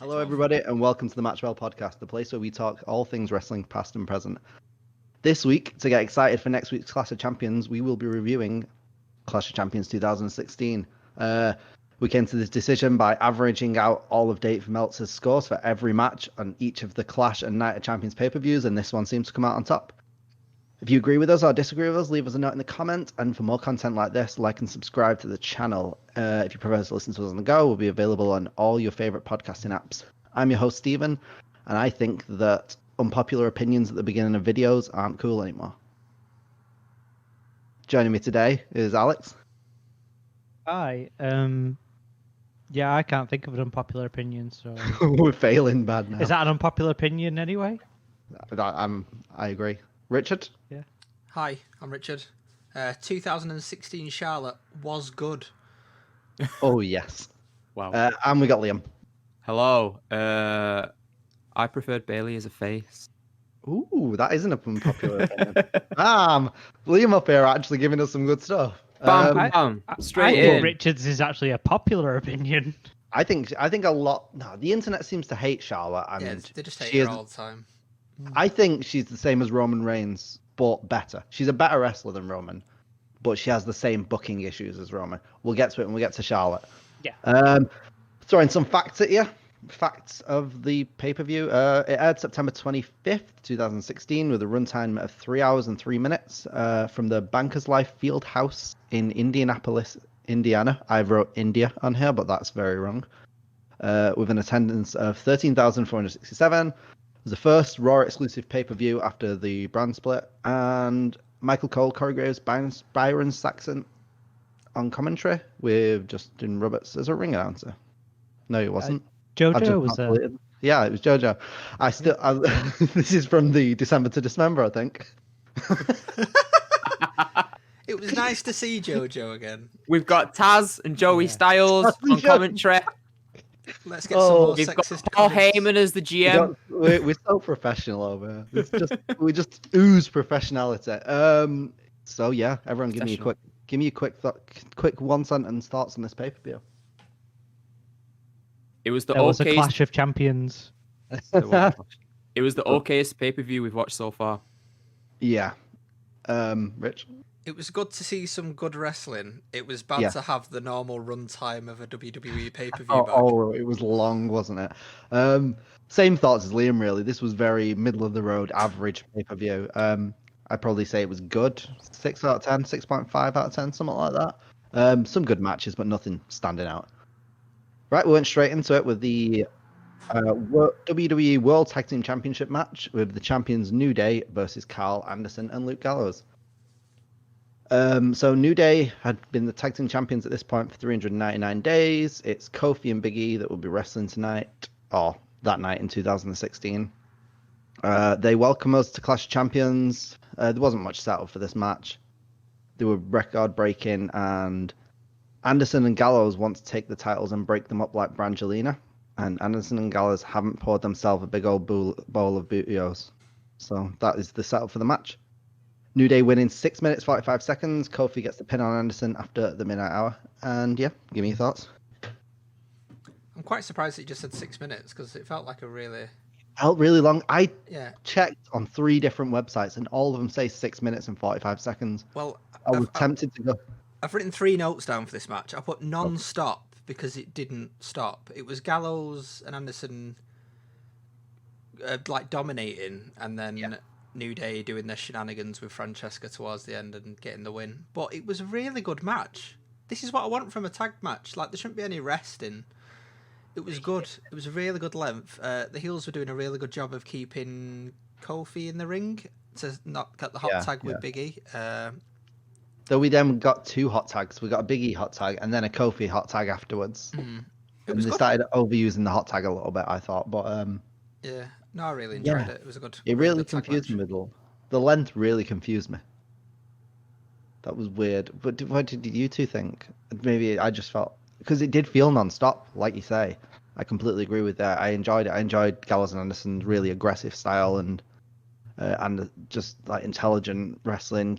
Hello, everybody, and welcome to the Matchwell podcast, the place where we talk all things wrestling, past and present. This week, to get excited for next week's Clash of Champions, we will be reviewing Clash of Champions 2016. We came to this decision by averaging out all of Dave Meltzer's scores for every match on each of the Clash and Night of Champions pay-per-views, and this one seems to come out on top. If you agree with us or disagree with us, leave us a note in the comment. And for more content like this, like and subscribe to the channel. If you prefer to listen to us on the go, we'll be available on all your favorite podcasting apps. I'm your host, Stephen, and I think that unpopular opinions at the beginning of videos aren't cool anymore. Joining me today is Alex. Hi. Yeah, I can't think of an unpopular opinion, so... We're failing bad now. Is that an unpopular opinion anyway? I agree. Richard? Yeah. Hi, I'm Richard. 2016 Charlotte was good. Oh, yes. Wow. And we got Liam. Hello. I preferred Bailey as a face. Ooh, that isn't an unpopular opinion. Liam up here actually giving us some good stuff. Bam, bam, straight I in. think Richard's is actually a popular opinion. I think a lot. No, the internet seems to hate Charlotte, and Yeah, they just hate she her is. all the time. I think she's the same as Roman Reigns, but better. She's a better wrestler than Roman, but she has the same booking issues as Roman. We'll get to it when we get to Charlotte. Yeah. Throwing some facts at you. Facts of the pay-per-view. It aired September 25th, 2016, with a runtime of 3 hours and 3 minutes from the Bankers Life Field House in Indianapolis, Indiana. I wrote India on here, but that's very wrong. With an attendance of 13,467. It was the first Raw exclusive pay-per-view after the brand split, and Michael Cole choreographs Byron Saxon on commentary with Justin Roberts as a ring announcer. No, it wasn't. Jojo was there. Yeah, it was Jojo. This is from the December to Dismember, I think. It was nice to see JoJo again. We've got Taz and Joey Styles on commentary. Let's get some more We've got sexist Paul comments. Heyman as the GM. We're so professional over here. We just ooze professionality. So yeah, everyone, give me a quick one sentence thoughts on this pay-per-view. It was the There was a okayest. Clash of Champions. It was the okayest pay-per-view we've watched so far. Yeah. Rich. It was good to see some good wrestling. It was bad Yeah. to have the normal runtime of a WWE pay-per-view back. Oh, it was long, wasn't it? Same thoughts as Liam, really. This was very middle of the road, average pay-per-view. I'd probably say it was good. 6 out of 10, 6.5 out of 10, something like that. Some good matches, but nothing standing out. Right, we went straight into it with the WWE World Tag Team Championship match with the champions New Day versus Carl Anderson and Luke Gallows. So New Day had been the tag team champions at this point for 399 days. It's Kofi and Big E that will be wrestling tonight, or that night in 2016. They welcome us to Clash of Champions. There wasn't much setup for this match. They were record breaking, and Anderson and Gallows want to take the titles and break them up like Brangelina. And Anderson and Gallows haven't poured themselves a big old bowl of bootios. So that is the setup for the match. New Day win in 6 minutes, 45 seconds. Kofi gets the pin on Anderson after the midnight hour. And yeah, give me your thoughts. I'm quite surprised that you just said 6 minutes because it felt like a really... Felt really long. I Yeah. checked on 3 different websites and all of them say 6 minutes and 45 seconds. Well, I was tempted to go. I've written 3 notes down for this match. I put non-stop because it didn't stop. It was Gallows and Anderson like dominating, and then New Day doing their shenanigans with Francesca towards the end and getting the win. But it was a really good match. This is what I want from a tag match. Like, there shouldn't be any resting. It was good. It was a really good length. The heels were doing a really good job of keeping Kofi in the ring to not get the hot tag with Big E. So we then got 2 hot tags. We got a Big E hot tag and then a Kofi hot tag afterwards. And was they good. started overusing the hot tag a little bit, I thought. But Yeah. No, I really enjoyed it. It was a good. it really really good tag confused match. me. The length really confused me. That was weird. But what did you two think? Maybe I just felt... Because it did feel non-stop, like you say. I completely agree with that. I enjoyed it. I enjoyed Gallows and Anderson's really aggressive style and just like intelligent wrestling.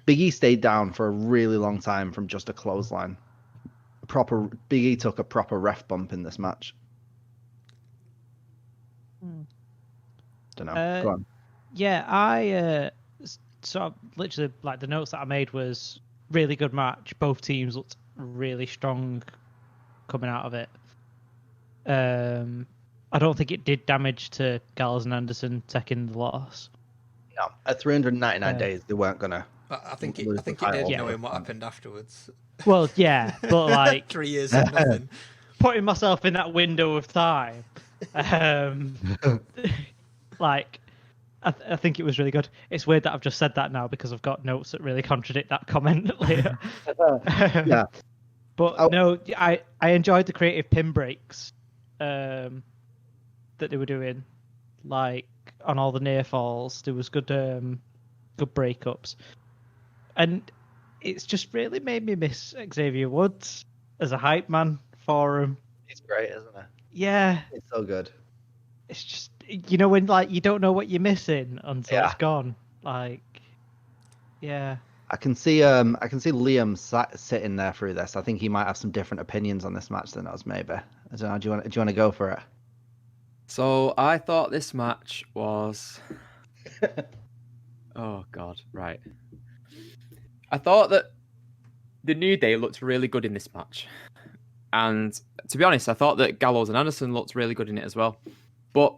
Big E stayed down for a really long time from just a clothesline. Big E took a proper ref bump in this match. Don't know. Uh, Go on. Yeah, I sort of literally like the notes that I made was really good match. Both teams looked really strong coming out of it. I don't think it did damage to Gallows and Anderson taking the loss. No, at 399 Uh, days, they weren't gonna. I think lose it the did, title. Yeah. knowing what happened afterwards. Well, yeah, but like 3 years of nothing. putting myself in that window of time, like I think it was really good. It's weird that I've just said that now because I've got notes that really contradict that comment later. Yeah. But Oh. no, I enjoyed the creative pin breaks that they were doing, like on all the near falls. There was good breakups, and it's just really made me miss Xavier Woods as a hype man for him. It's great, isn't it? Yeah, It's so good. it's just when like you don't know what you're missing until it's gone. Like, yeah. I can see Liam sitting there through this. I think he might have some different opinions on this match than us. Maybe. I don't know. Do you want to go for it? So I thought this match was. Oh God! Right. I thought that the New Day looked really good in this match, and to be honest, I thought that Gallows and Anderson looked really good in it as well. But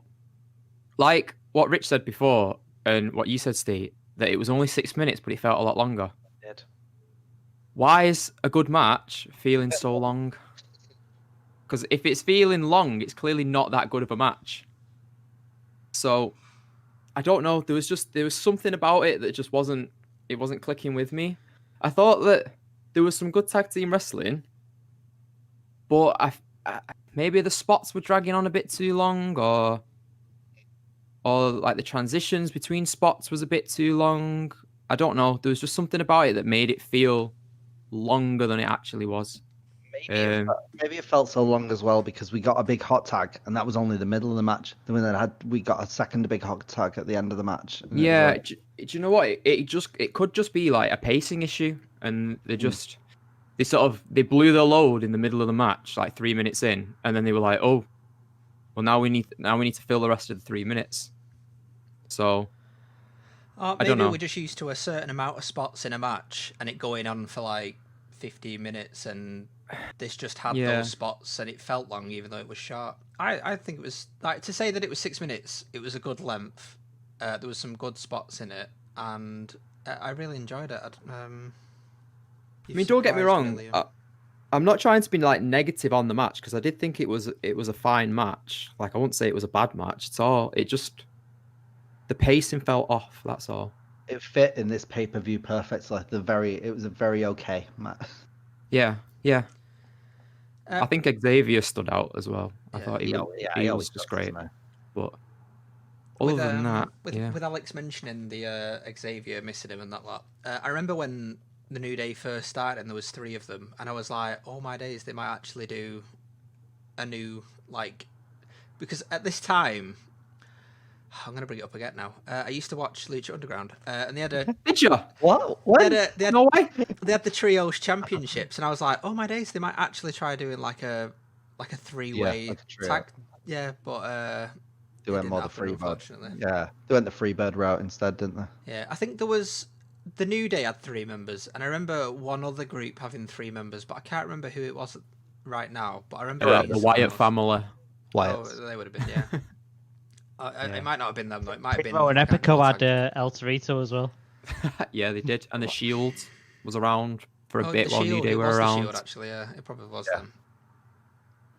like what Rich said before, and what you said, Steve, that it was only 6 minutes, but it felt a lot longer. It did. Why is a good match feeling so long? Because if it's feeling long, it's clearly not that good of a match. So I don't know. There was something about it that just wasn't clicking with me. I thought that there was some good tag team wrestling, but maybe the spots were dragging on a bit too long, or like the transitions between spots was a bit too long. I don't know. There was just something about it that made it feel longer than it actually was. Maybe it felt so long as well because we got a big hot tag, and that was only the middle of the match. Then we got a second big hot tag at the end of the match. Yeah, do you know what? It could just be like a pacing issue, and they blew their load in the middle of the match, like 3 minutes in, and then they were like, oh, well now we need to fill the rest of the 3 minutes. So I don't know. We're just used to a certain amount of spots in a match, and it going on for like 15 minutes, and this just had those spots, and it felt long even though it was short. I think it was like, to say that it was 6 minutes, it was a good length. There was some good spots in it, and I really enjoyed it. I mean, don't get me wrong. I'm not trying to be like negative on the match because I did think it was a fine match. Like I wouldn't say it was a bad match at all. The pacing felt off. That's all. It fit in this pay-per-view perfectly. It was a very okay match. Yeah. I think Xavier stood out as well. I thought he was just great. But other than that, with Alex mentioning the Xavier missing him and that lot, I remember when the New Day first started and there was 3 of them, and I was like, oh my days, they might actually do a new, like, because at this time, I'm going to bring it up again now. I used to watch Lucha Underground, and they had a... Did you? What? No way. They had the Trios Championships, and I was like, oh my days, they might actually try doing like a 3-way tag. Yeah, but... they went more the Freebird. Yeah, they went the Freebird route instead, didn't they? Yeah, I think there was... The New Day had 3 members, and I remember one other group having 3 members, but I can't remember who it was right now. But I remember the Wyatt family. Oh, they would have been, yeah. It might not have been them though. It might have been. Oh, and Epico had El Torito as well. Yeah, they did, and the Shield was around for a bit while Shield, New Day were around. The Shield, actually, yeah, it probably was them.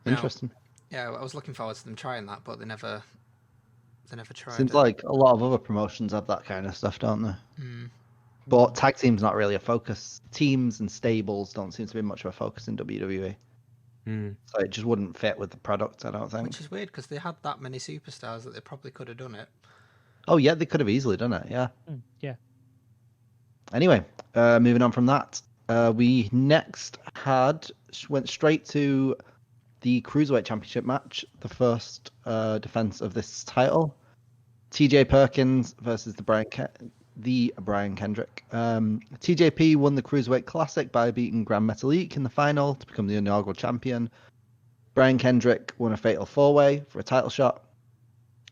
Interesting. Yeah, I was looking forward to them trying that, but they never tried. Seems like a lot of other promotions have that kind of stuff, don't they? But tag team's not really a focus. Teams and stables don't seem to be much of a focus in WWE. So it just wouldn't fit with the product, I don't think. Which is weird because they had that many superstars that they probably could have done it. Oh yeah, they could have easily done it. Yeah. Yeah. Anyway, moving on from that, we next went straight to the Cruiserweight Championship match, the first defense of this title. TJ Perkins versus the Brian Kendrick. TJP won the Cruiserweight Classic by beating Grand Metalik in the final to become the inaugural champion. Brian Kendrick won a fatal 4-way for a title shot.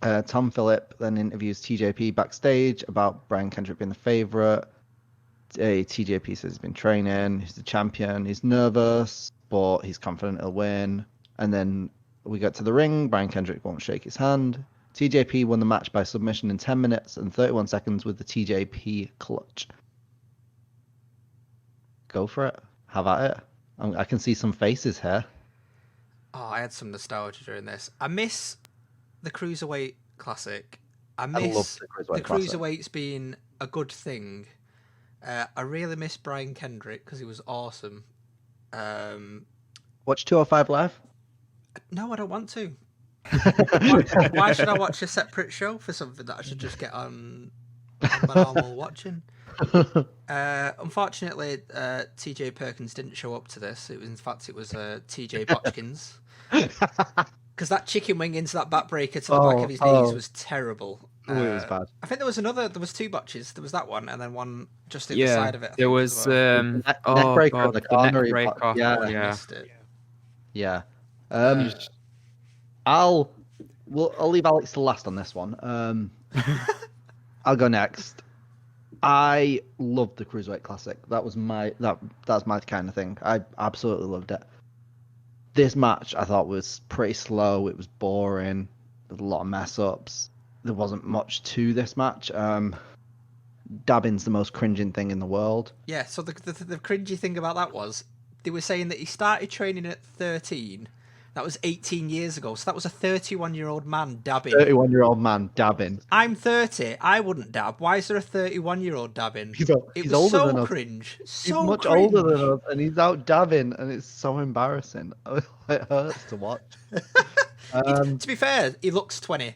Tom Phillip then interviews TJP backstage about Brian Kendrick being the favorite. TJP says he's been training, he's the champion, he's nervous, but he's confident he'll win. And then we get to the ring, Brian Kendrick won't shake his hand. TJP won the match by submission in 10 minutes and 31 seconds with the TJP clutch. Go for it. Have at it. I can see some faces here. Oh, I had some nostalgia during this. I miss the Cruiserweight Classic. I love miss the Cruiserweight the Classic. Cruiserweights being a good thing. I really miss Brian Kendrick because he was awesome. Watch 205 Live? No, I don't want to. Why should I watch a separate show for something that I should just get on my normal watching? Unfortunately, TJ Perkins didn't show up to this. It was TJ Botchkins. Because that chicken wing into that backbreaker to the back of his knees was terrible. It was bad. I think there was two botches. There was that one, and then one just at the side of it. There was neck oh breaker god, in the the corner, neck he breaker. blocked- yeah. I yeah. missed it. Yeah. I'll leave Alex to last on this one. I'll go next. I loved the Cruiserweight Classic. That's my kind of thing. I absolutely loved it. This match I thought was pretty slow. It was boring. There was a lot of mess ups. There wasn't much to this match. Dabbing's the most cringing thing in the world. Yeah. So the cringy thing about that was they were saying that he started training at 13. That was 18 years ago. So that was a 31-year-old man dabbing. 31-year-old man dabbing. I'm 30. I wouldn't dab. Why is there a 31-year-old dabbing? He's It was older so than us. cringe. He's So much cringe. older than us, and he's out dabbing, and it's so embarrassing. It hurts to watch. To be fair, he looks 20.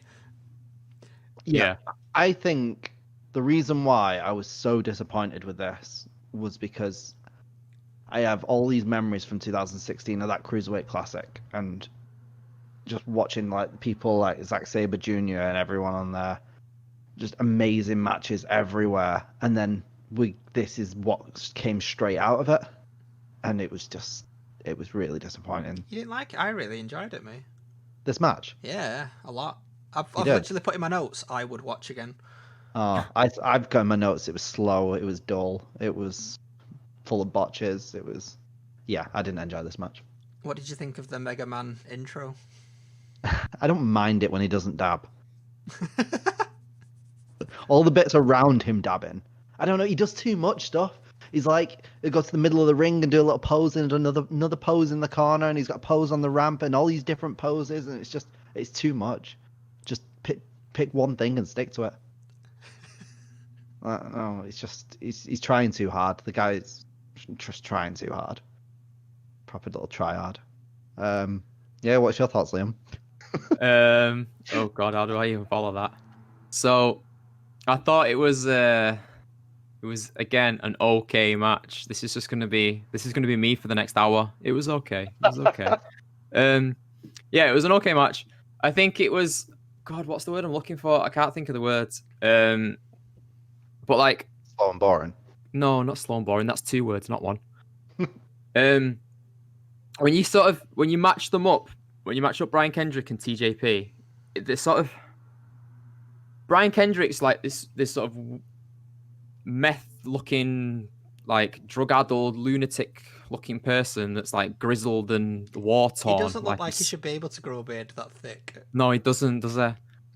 Yeah. I think the reason why I was so disappointed with this was because I have all these memories from 2016 of that Cruiserweight Classic, and just watching like people like Zack Sabre Jr. and everyone on there, just amazing matches everywhere. And then this is what came straight out of it, and it was really disappointing. You didn't like it? I really enjoyed it, mate. This match. Yeah, a lot. I've did? literally put in my notes, I would watch again. I've got in my notes. It was slow. It was dull. It was full of botches. I didn't enjoy this match. What did you think of the Mega Man intro? I don't mind it when he doesn't dab. All the bits around him dabbing. I don't know. He does too much stuff. He's like, he goes to the middle of the ring and do a little pose and another pose in the corner, and he's got a pose on the ramp and all these different poses, and it's too much. Just pick one thing and stick to it. No, he's trying too hard. The guy's just trying too hard. Proper little try hard. Yeah, what's your thoughts, Liam? Oh god, how do I even follow that? So, I thought it was again an okay match. This is gonna be me for the next hour. It was okay. Yeah, it was an okay match. I think it was. God, what's the word I'm looking for? I can't think of the words. But like, Slow and boring. no, not slow and boring. That's two words, not one. When you match them up, when you match up Brian Kendrick and TJP, this sort of Brian Kendrick's like this sort of meth-looking, like drug-addled, lunatic-looking person that's like grizzled and war-torn. He doesn't look like he should be able to grow a beard that thick. No, he doesn't, does he?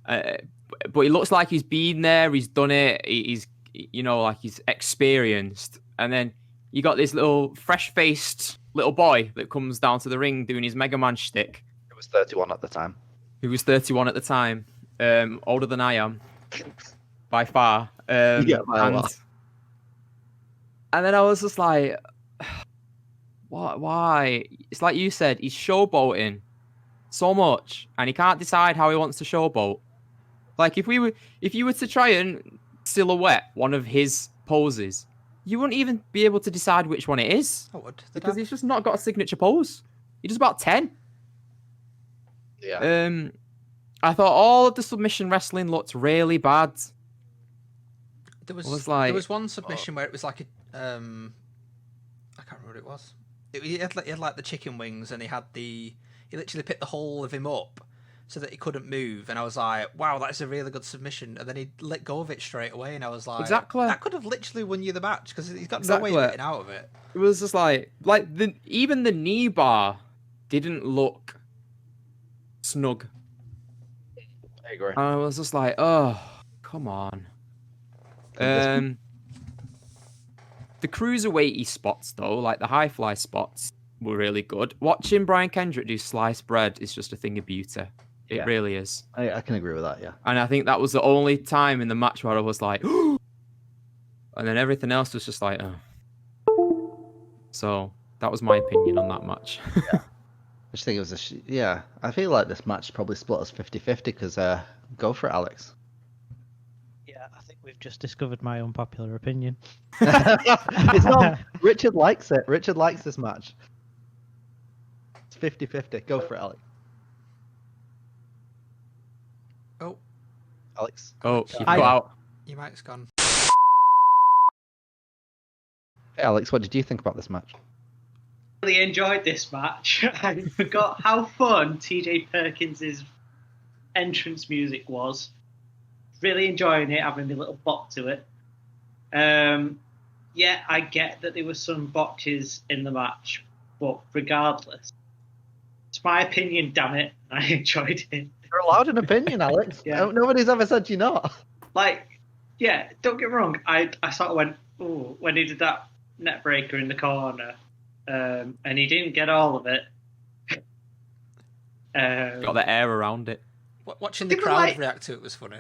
But he looks like he's been there. He's done it. He's like he's experienced. And then you got this little fresh-faced little boy that comes down to the ring doing his Mega Man shtick. It was 31 at the time. Who was 31 at the time, older than I am, by far. By a lot. And then I was just like, what? Why? It's like you said, he's showboating so much, and he can't decide how he wants to showboat. Like if you were to try and silhouette one of his poses, you wouldn't even be able to decide which one it is. I would. Because he's just not got a signature pose. He does about 10. Yeah. I thought all of the submission wrestling looked really bad. There was like- there was one submission where it was like a I can't remember what it was. He had like the chicken wings, and he literally picked the whole of him up, so that he couldn't move. And I was like, wow, that's a really good submission. And then he let go of it straight away. And I was like, Exactly. that could have literally won you the match because he's got no way of getting out of it. It was just even the knee bar didn't look snug. I agree. I was just like, oh, come on. This- The cruiserweighty spots though, like the high fly spots, were really good. Watching Brian Kendrick do sliced bread is just a thing of beauty. It Yeah. really is. I can agree with that. Yeah. And I think that was the only time in the match where I was like, and then everything else was just like, oh. So that was my opinion on that match. I just think it was yeah. I feel like this match probably split us 50-50 because go for it, Alex. Yeah, I think we've just discovered my unpopular opinion. It's not. Richard likes it. Richard likes this match. It's 50-50. Go for it, Alex. Oh, Alex. Oh, you've I- got out. your mic's gone. Hey, Alex, what did you think about this match? Really enjoyed this match. I forgot how fun TJ Perkins' entrance music was. Really enjoying it, having a little bop to it. Yeah, I get that there were some botches in the match, but regardless, it's my opinion, damn it. I enjoyed it. You're allowed an opinion, Alex. Yeah. Nobody's ever said you're not. Like, yeah, don't get me wrong. I sort of went, ooh, when he did that net breaker in the corner, and he didn't get all of it. Got the air around it. Watching the People crowd like- react to it was funny.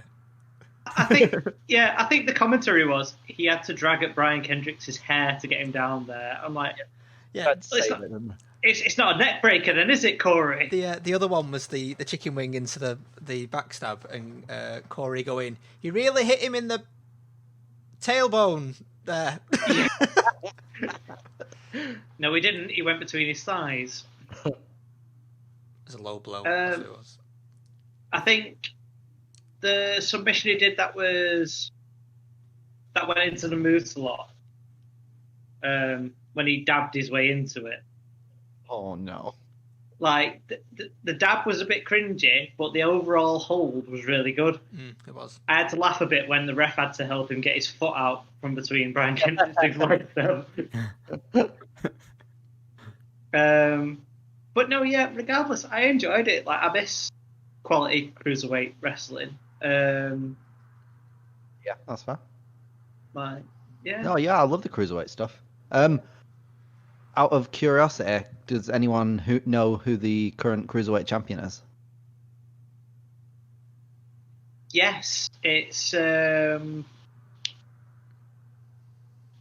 I think, yeah, I think the commentary was he had to drag at Brian Kendrick's hair to get him down there. I'm like, Yeah, it's not a neck breaker then, is it, Corey? the other one was the chicken wing into the backstab, and Corey going, he really hit him in the tailbone there. No, he didn't. He went between his thighs. It was a low blow. That's what it was. I think the submission he did that went into the moves a lot. When he dabbed his way into it. Oh no. Like the dab was a bit cringy, but the overall hold was really good. It was. I had to laugh a bit when the ref had to help him get his foot out from between Brian Kendrick's legs like that. But no, yeah. Regardless, I enjoyed it. Like I miss quality cruiserweight wrestling. Yeah, that's fair. Like yeah. No, yeah, I love the cruiserweight stuff. Out of curiosity, does anyone know who the current cruiserweight champion is? Yes, it's the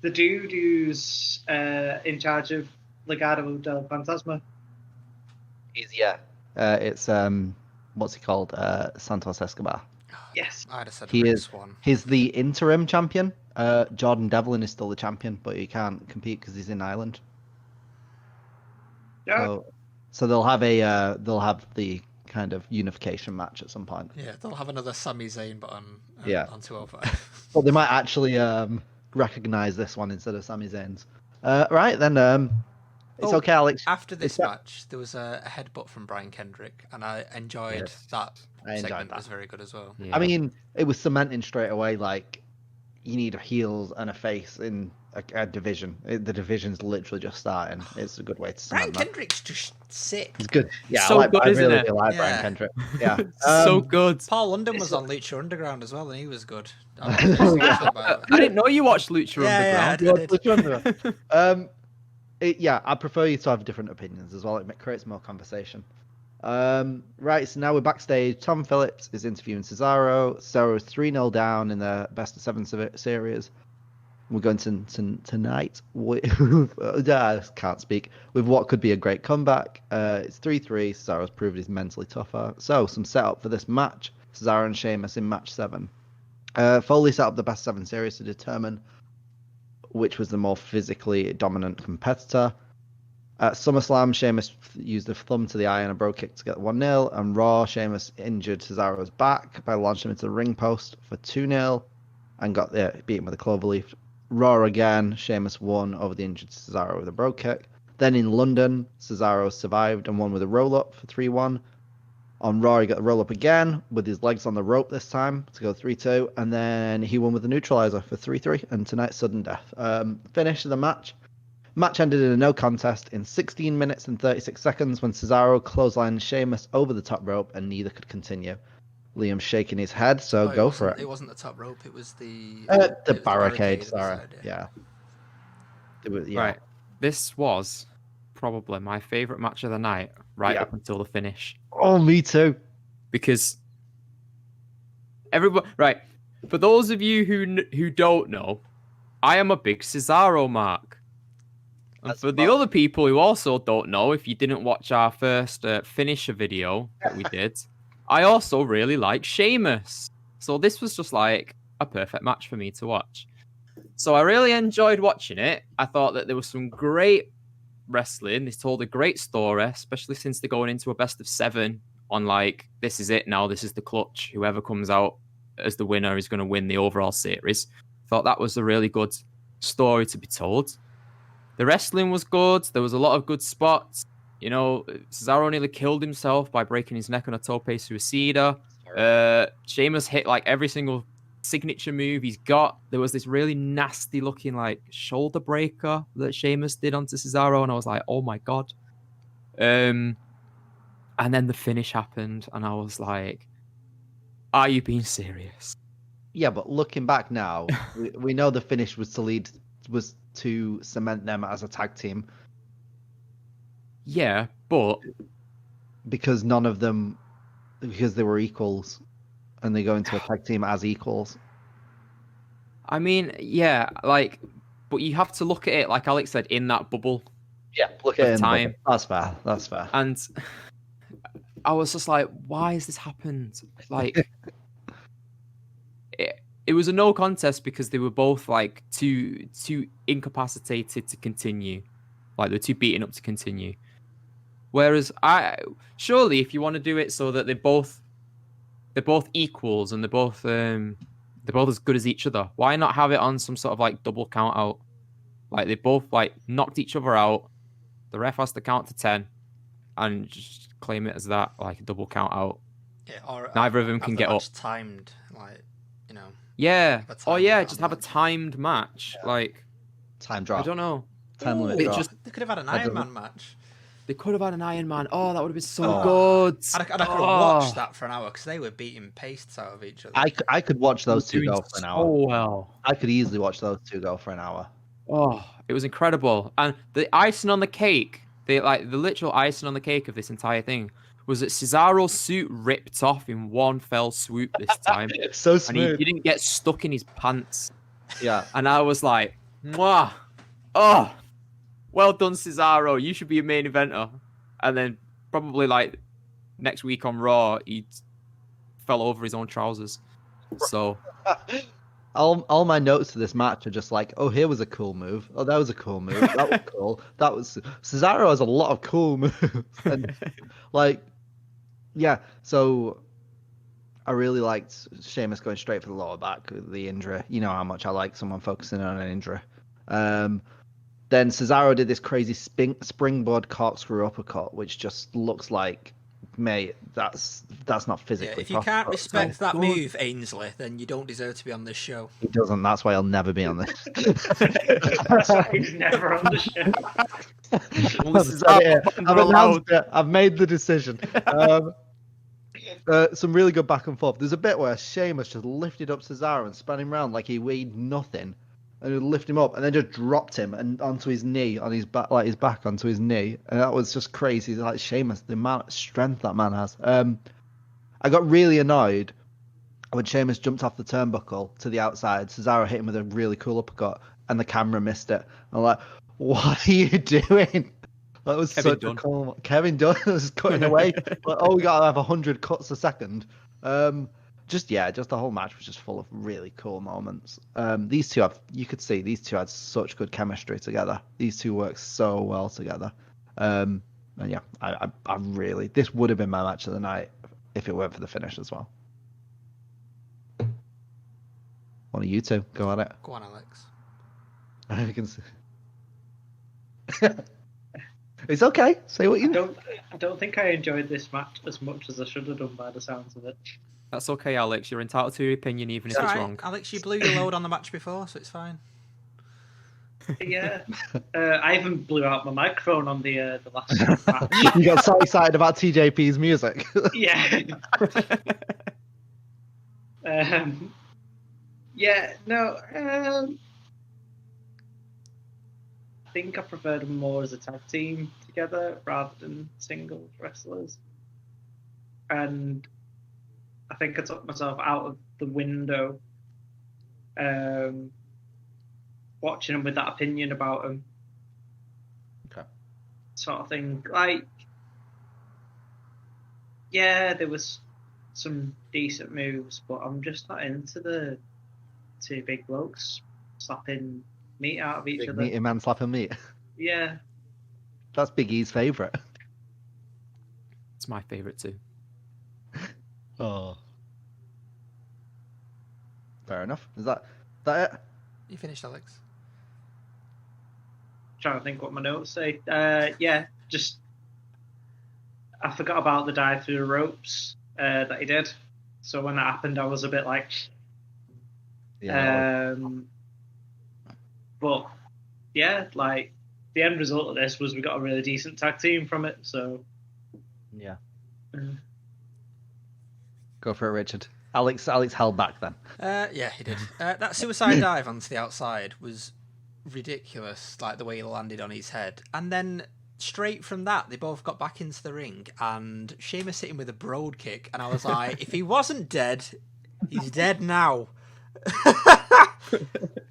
dude who's in charge of Legado del Fantasma. It's what's he called? Santos Escobar. Yes. I'd have said He Rick is. Swan. He's the interim champion. Jordan Devlin is still the champion, but he can't compete because he's in Ireland. Yeah. So they'll have the kind of unification match at some point. Yeah, they'll have another Sami Zayn, but on Yeah. on 205. But they might actually recognize this one instead of Sami Zayn's. Right then, it's Oh, okay, Alex. After this Is that- match, there was a headbutt from Brian Kendrick, and I enjoyed Yes. that. I enjoyed segment that. was very good as well. Yeah. I mean, it was cementing straight away. Like, you need heels and a face in a division. The division's literally just starting. It's a good way to Brian cement that. Kendrick's just sick. It's good. Yeah, So good, I isn't really it? do like Yeah. Brian Kendrick. Yeah. So good. Paul London was It's- on Lucha Underground as well, and he was good. I was special about it. I didn't know you watched Lucha Yeah, Underground. I did. Yeah, I prefer you to have different opinions as well. It creates more conversation. Right, so now we're backstage. Tom Phillips is interviewing Cesaro. Cesaro is 3-0 down in the best of 7 series. We're going to tonight. I can't speak. With what could be a great comeback. It's 3-3. Cesaro's proved he's mentally tougher. So, some setup for this match. Cesaro and Sheamus in match 7. Foley set up the best 7 series to determine which was the more physically dominant competitor. At SummerSlam, Sheamus used a thumb to the eye and a bro kick to get 1-0. And Raw, Sheamus injured Cesaro's back by launching him into the ring post for 2-0 and got beat him with a cloverleaf. Raw again, Sheamus won over the injured Cesaro with a bro kick. Then in London, Cesaro survived and won with a roll-up for 3-1. On Raw, he got the roll up again with his legs on the rope this time to go 3-2, and then he won with the neutralizer for 3-3, and tonight's sudden death. Finish of the match. Match ended in a no contest in 16 minutes and 36 seconds when Cesaro clotheslined Sheamus over the top rope, and neither could continue. Liam's shaking his head, so go for it. It wasn't the top rope. It was the barricade. Sorry, beside it. yeah. It was, yeah. Right. This was probably my favorite match of the night, right Yeah. up until the finish. Oh, me too. Because everybody, right? For those of you who don't know, I am a big Cesaro mark. And That's for the other people who also don't know, if you didn't watch our first finisher video that we did, I also really like Sheamus. So this was just like a perfect match for me to watch. So I really enjoyed watching it. I thought that there was some great wrestling. They told a great story, especially since they're going into a best of 7 on like, this is it now, this is the clutch. Whoever comes out as the winner is going to win the overall series. Thought that was a really good story to be told. The wrestling was good. There was a lot of good spots. You know, Cesaro nearly killed himself by breaking his neck on a tope suicida. Sheamus hit like every single signature move he's got. There was this really nasty looking like shoulder breaker that Sheamus did onto Cesaro, and I was like, oh my god. And then the finish happened, and I was like, are you being serious? Yeah, but looking back now, we know the finish was to cement them as a tag team. Yeah, but because they were equals, and they go into a tag team as equals. I mean, yeah, like, but you have to look at it, like Alex said, in that bubble. Yeah, look at it in time. the bubble. That's fair. And I was just like, why has this happened? Like, it was a no contest because they were both like too incapacitated to continue. Like, they were too beaten up to continue. Whereas surely if you want to do it so that they're both equals and they're both as good as each other, why not have it on some sort of like double count out? Like, they both like knocked each other out. The ref has to count to 10 and just claim it as that, like a double count out. Yeah, or neither of them can get up. Timed, like, you know. Yeah. Oh yeah, just have a match. timed match. Yeah. Like, Time drop. I don't know. Time limit It drop. just They could have had an Iron Man match. They could have had an Iron Man. Oh, that would have been so Oh. good. And I could have watched that for an hour because they were beating pastes out of each other. I could watch those two Doing go for an so hour. well. I could easily watch those two go for an hour. Oh, it was incredible. And the icing on the cake, the literal icing on the cake of this entire thing was that Cesaro's suit ripped off in one fell swoop this time. So And smooth. he didn't get stuck in his pants. Yeah. And I was like, mwah. Oh, well done, Cesaro. You should be a main eventer. And then probably like next week on Raw, he fell over his own trousers. So all my notes to this match are just like, oh, here was a cool move. Oh, that was a cool move. That was cool. That was Cesaro has a lot of cool moves. And like, yeah. So I really liked Sheamus going straight for the lower back with the injury. You know how much I like someone focusing on an injury. Then Cesaro did this crazy springboard corkscrew uppercut, which just looks like, mate, that's not physically. Yeah, if you possible. can't respect that good. move, Ainsley, then you don't deserve to be on this show. He doesn't. That's why I'll never be on this. That's why he's never on the show. Only I've said Cesaro it. fans I've are announced it. I've made the decision. Some really good back and forth. There's a bit where Sheamus just lifted up Cesaro and spun him around like he weighed nothing, and he'd lift him up and then just dropped him and onto his knee, on his back, like his back onto his knee, and that was just crazy. Like Sheamus, the amount of strength that man has. I got really annoyed when Sheamus jumped off the turnbuckle to the outside. Cesaro hit him with a really cool uppercut, and the camera missed it. I'm like, what are you doing? That was Kevin such Dunn. a cool. Kevin Dunn was cutting away. Like, oh, we gotta have 100 cuts a second. Just the whole match was just full of really cool moments. These two you could see these two had such good chemistry together. These two work so well together. And yeah, I really, this would have been my match of the night if it weren't for the finish as well. One of you two, go at it. Go on, Alex. I can see. It's okay. Say what you know. I don't think I enjoyed this match as much as I should have done by the sounds of it. That's okay, Alex. You're entitled to your opinion, even if It's it's alright, wrong. Alex, you blew your load on the match before, so it's fine. Yeah, I even blew out my microphone on the last match. You got so excited about TJP's music. Yeah. Yeah, no. I think I preferred them more as a tag team together rather than singles wrestlers. And I think I took myself out of the window watching them with that opinion about them. Okay. Sort of thing. Like, yeah, there was some decent moves, but I'm just not into the two big blokes slapping meat out of each Big other. meaty man slapping meat. Yeah. That's Big E's favourite. It's my favourite too. Oh. Fair enough. Is that it? You finished, Alex? Trying to think what my notes say. Yeah, just I forgot about the dive through the ropes that he did. So when that happened, I was a bit like, but yeah, like the end result of this was we got a really decent tag team from it. So yeah. Mm. Go for it, Richard. Alex held back then. Yeah, he did. That suicide dive onto the outside was ridiculous, like the way he landed on his head. And then straight from that, they both got back into the ring, and Sheamus hit him with a broad kick, and I was like, if he wasn't dead, he's dead now.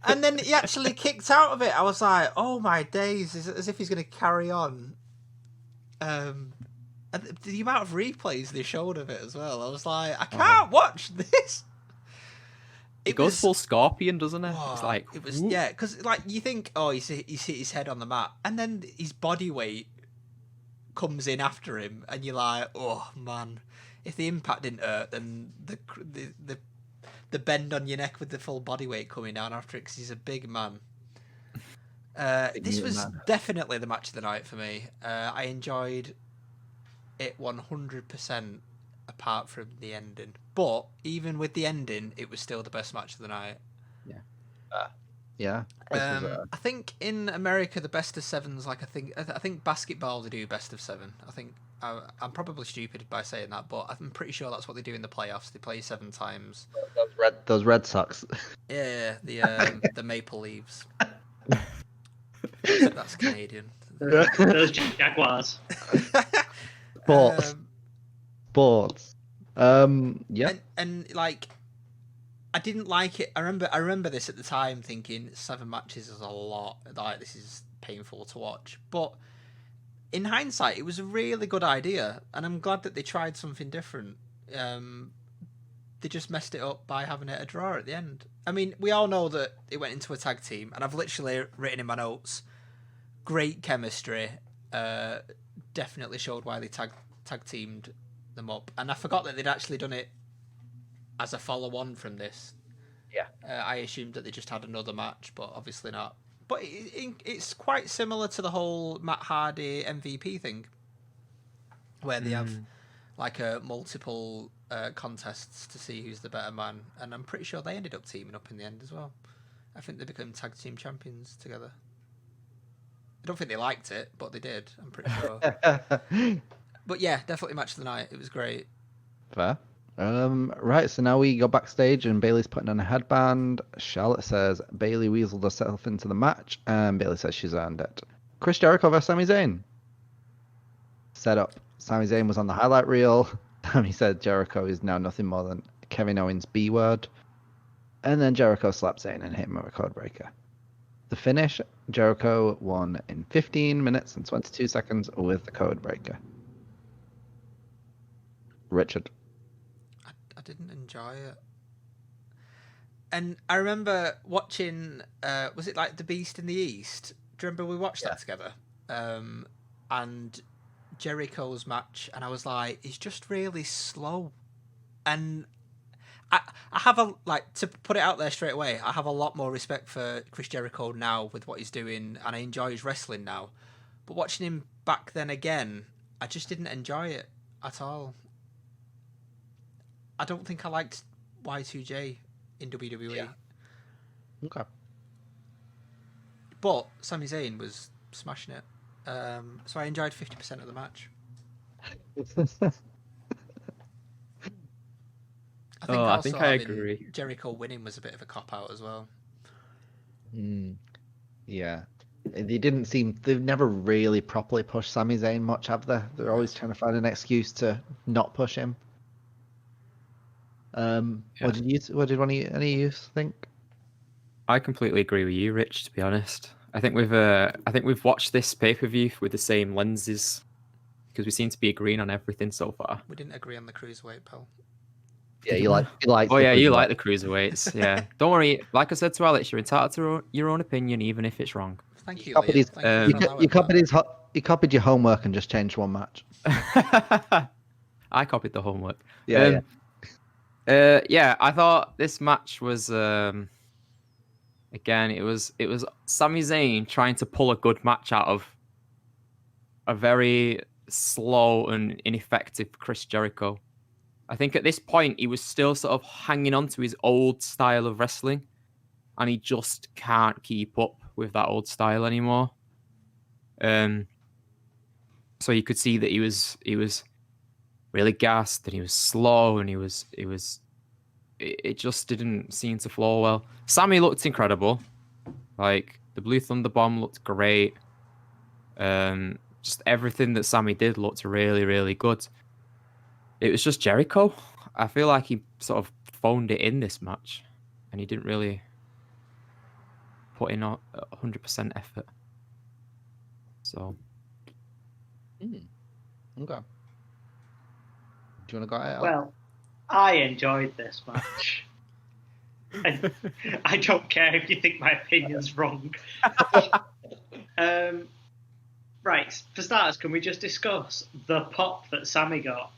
And then he actually kicked out of it. I was like, oh my days, as if he's going to carry on. And the amount of replays they showed of it as well, I was like, I can't watch this. It goes full Scorpion, doesn't it? Oh, It's like it was, yeah, because like you think, oh, he's hit his head on the mat, and then his body weight comes in after him, and you're like, oh man, if the impact didn't hurt, then the bend on your neck with the full body weight coming down after it, because he's a big man. This was definitely the match of the night for me. I enjoyed it 100%, apart from the ending. But even with the ending, it was still the best match of the night. Yeah. I think in America the best of sevens, like I think basketball they do best of seven. I think I'm probably stupid by saying that, but I'm pretty sure that's what they do in the playoffs. They play 7 times. Those Red Sox. Yeah, the Maple Leaves. That's Canadian. Those Jaguars. Sports. Yeah. And like, I didn't like it. I remember this at the time, thinking 7 matches is a lot. Like, this is painful to watch. But in hindsight, it was a really good idea, and I'm glad that they tried something different. They just messed it up by having it a draw at the end. I mean, we all know that it went into a tag team, and I've literally written in my notes, great chemistry. Definitely showed why they tag teamed them up, and I forgot that they'd actually done it as a follow-on from this. Yeah. I assumed that they just had another match, but obviously not. But it's quite similar to the whole Matt Hardy MVP thing, where they have like multiple contests to see who's the better man, and I'm pretty sure they ended up teaming up in the end as well. I think they became tag team champions together. I don't think they liked it, but they did. I'm pretty sure. But yeah, definitely match of the night. It was great. Fair. Right, so now we go backstage and Bayley's putting on a headband. Charlotte says Bayley weaseled herself into the match, and Bayley says she's earned it. Chris Jericho vs Sami Zayn. Set up. Sami Zayn was on the highlight reel. He said Jericho is now nothing more than Kevin Owens' B word. And then Jericho slapped Zayn and hit him with a code breaker. The finish, Jericho won in 15 minutes and 22 seconds with the code breaker. Richard. I didn't enjoy it. And I remember watching, was it like The Beast in the East? Do you remember we watched that together? And Jericho's match, and I was like, he's just really slow. And I have to put it out there straight away, I have a lot more respect for Chris Jericho now with what he's doing, and I enjoy his wrestling now. But watching him back then again, I just didn't enjoy it at all. I don't think I liked Y2J in WWE. Yeah. Okay. But Sami Zayn was smashing it. So I enjoyed 50% of the match. I think I agree. Jericho winning was a bit of a cop out as well. Yeah. They've never really properly pushed Sami Zayn much, have they? They're always trying to find an excuse to not push him. What did any of you think? I completely agree with you, Rich, to be honest. I think we've watched this pay-per-view with the same lenses because we seem to be agreeing on everything so far. We didn't agree on the cruiserweight, pal. Yeah, you like. Oh yeah, you like the cruiserweights. Yeah, don't worry. Like I said to Alex, you're entitled to your own opinion, even if it's wrong. Thank you, copied Liam. You copied your homework and just changed one match. I copied the homework. Yeah. Yeah, I thought this match was again, it was Sami Zayn trying to pull a good match out of a very slow and ineffective Chris Jericho. I think at this point he was still sort of hanging on to his old style of wrestling, and he just can't keep up with that old style anymore. So you could see that he was really gassed, and he was slow, and it just didn't seem to flow well. Sami looked incredible. Like, the Blue Thunder Bomb looked great. Just everything that Sami did looked really, really good. It was just Jericho. I feel like he sort of phoned it in this match, and he didn't really put in 100% effort. So. Okay. Do you want to go ahead? Well, I enjoyed this match. And I don't care if you think my opinion's wrong. Right, for starters, can we just discuss the pop that Sami got?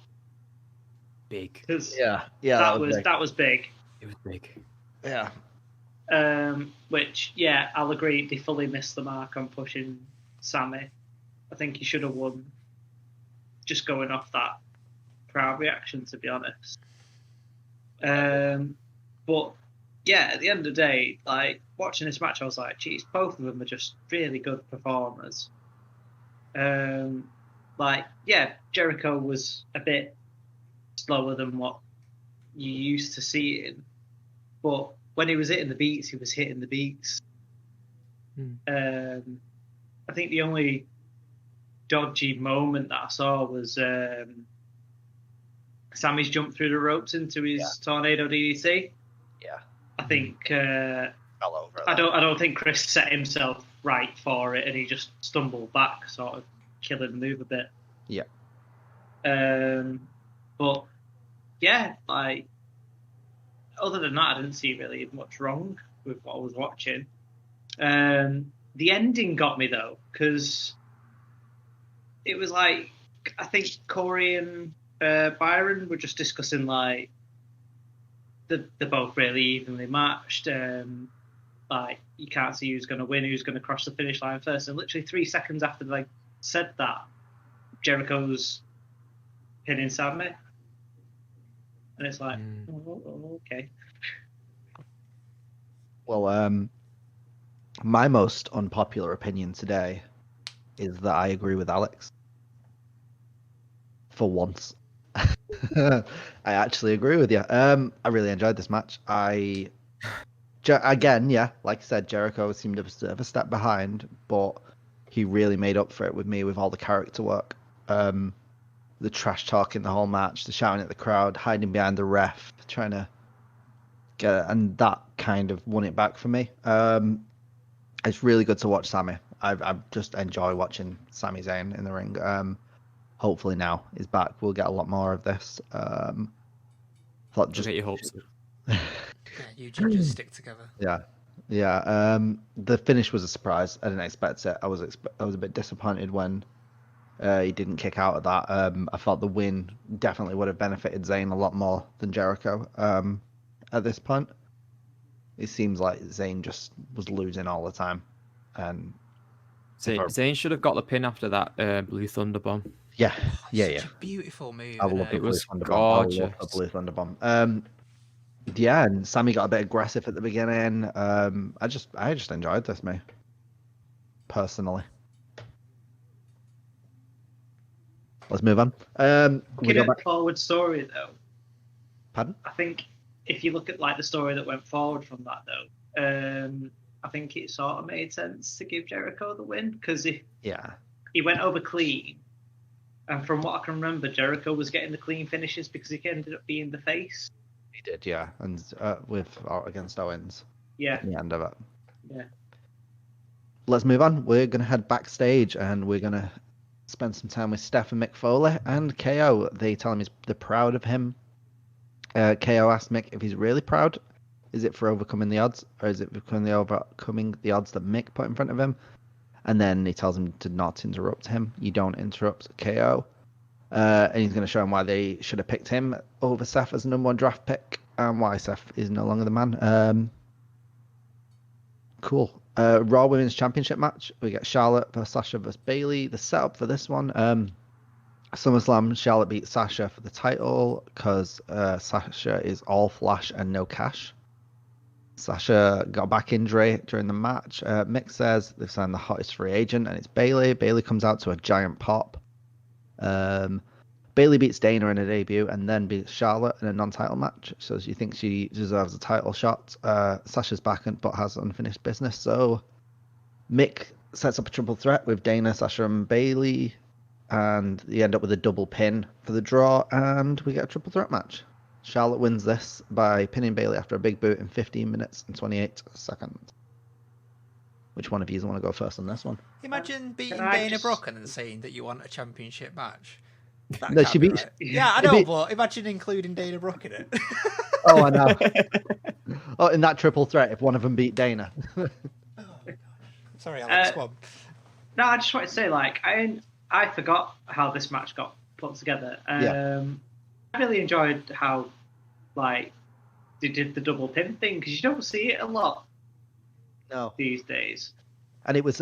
Big. Yeah, that was big. It was big. Yeah. Which, yeah, I'll agree, they fully missed the mark on pushing Sami. I think he should have won, just going off that crowd reaction, to be honest. But yeah, at the end of the day, like, watching this match, I was like, geez, both of them are just really good performers. Like, yeah, Jericho was a bit slower than what you used to seeing, but when he was hitting the beats, he was hitting the beats. I think the only dodgy moment that I saw was Sami's jump through the ropes into his tornado DDT. Yeah, I think fell over. I don't think Chris set himself right for it, and he just stumbled back, sort of killing the move a bit. Yeah. But yeah, like, other than that, I didn't see really much wrong with what I was watching. The ending got me though, because it was like, I think Corey and Byron were just discussing, like, they're both really evenly matched. Like, you can't see who's going to win, who's going to cross the finish line first. And literally 3 seconds after they said that, Jericho's pinning Sami. And it's like, oh, okay. Well, my most unpopular opinion today is that I agree with Alex. For once. I actually agree with you. I really enjoyed this match. Again, yeah, like I said, Jericho seemed a bit of a step behind, but he really made up for it with me with all the character work. The trash talking the whole match, the shouting at the crowd, hiding behind the ref, trying to get it, and that kind of won it back for me. It's really good to watch Sami. I just enjoy watching Sami Zayn in the ring. Hopefully now he's back, we'll get a lot more of this. Thought just get your hopes. Yeah, you just stick together. Yeah. The finish was a surprise. I didn't expect it. I was a bit disappointed when he didn't kick out of that. I thought the win definitely would have benefited Zayn a lot more than Jericho. At this point, it seems like Zayn just was losing all the time, and Zayn should have got the pin after that Blue Thunder Bomb. Yeah, Such a beautiful move. I love innit? the It Blue was Thunder Bomb. I love the gorgeous. Blue Thunder Bomb. Yeah, and Sammy got a bit aggressive at the beginning. I just enjoyed this, mate. Personally. Let's move on. We Looking go at back. the forward story though, Pardon? I think if you look at like the story that went forward from that though, I think it sort of made sense to give Jericho the win because if Yeah. he went over clean, and from what I can remember, Jericho was getting the clean finishes because he ended up being the face. He did, yeah, and against Owens. Yeah, At the end of it. yeah. Let's move on. We're gonna head backstage and we're gonna spend some time with Steph and Mick Foley and KO. They tell him they're proud of him. KO asked Mick if he's really proud. Is it for overcoming the odds, or is it for overcoming the odds that Mick put in front of him? And then he tells him to not interrupt him. You don't interrupt KO. And he's going to show him why they should have picked him over Seth as a number 1 draft pick, and why Seth is no longer the man. Cool. Raw Women's Championship match. We get Charlotte versus Sasha versus Bailey. The setup for this one. SummerSlam, Charlotte beat Sasha for the title because Sasha is all flash and no cash. Sasha got a back injury during the match. Mick says they've signed the hottest free agent, and it's Bailey. Bailey comes out to a giant pop. Bailey beats Dana in a debut and then beats Charlotte in a non-title match. So you think she deserves a title shot. Sasha's back but has unfinished business. So Mick sets up a triple threat with Dana, Sasha, and Bailey, and you end up with a double pin for the draw, and we get a triple threat match. Charlotte wins this by pinning Bailey after a big boot in 15 minutes and 28 seconds. Which one of you want to go first on this one? Imagine beating Can I Dana just- Brooke and then saying that you want a championship match. That No, can't she be beat- right. Yeah, I she know, beat- but imagine including Dana Brooke in it. Oh, I know. Oh, in that triple threat, if one of them beat Dana. Sorry, Alex. Go on. No, I just want to say, like, I forgot how this match got put together. Yeah. I really enjoyed how, like, they did the double pin thing because you don't see it a lot No. these days. And it was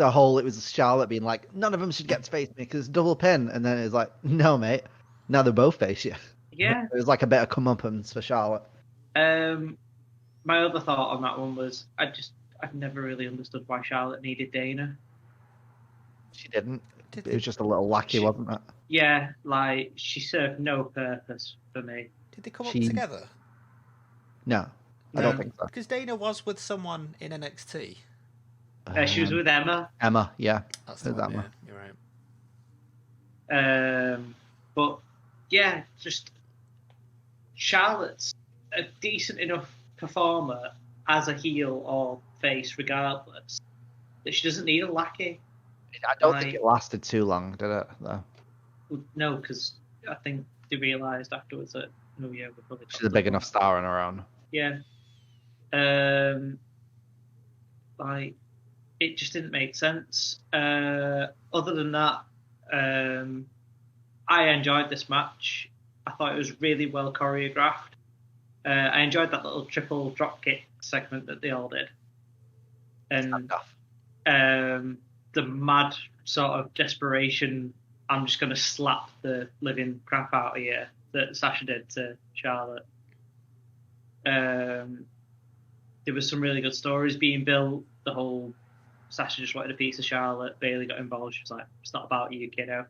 Charlotte being like, none of them should get to face me because it's double pin. And then it was like, no, mate. Now they both face you. Yeah. It was like a bit of comeuppance for Charlotte. My other thought on that one was I've never really understood why Charlotte needed Dana. She didn't. Did It was just a little lackey, wasn't it? Yeah, like she served no purpose for me. Did they come up She- together? No, I No. don't think so. Because Dana was with someone in NXT. She was with Emma. Emma, yeah. That's the Who's one, Emma? yeah, you're right. But yeah, just Charlotte's a decent enough performer as a heel or face, regardless, that she doesn't need a lackey. I don't think Like- it lasted too long, did it? Though No, because I think they realised afterwards that yeah, we're probably she's a big enough star on her own. Yeah. Like it just didn't make sense. Other than that, I enjoyed this match. I thought it was really well choreographed. I enjoyed that little triple dropkick segment that they all did, and the mad sort of desperation. I'm just going to slap the living crap out of you that Sasha did to Charlotte. There was some really good stories being built. The whole Sasha just wanted a piece of Charlotte. Bailey got involved. She was like, "It's not about you, kiddo."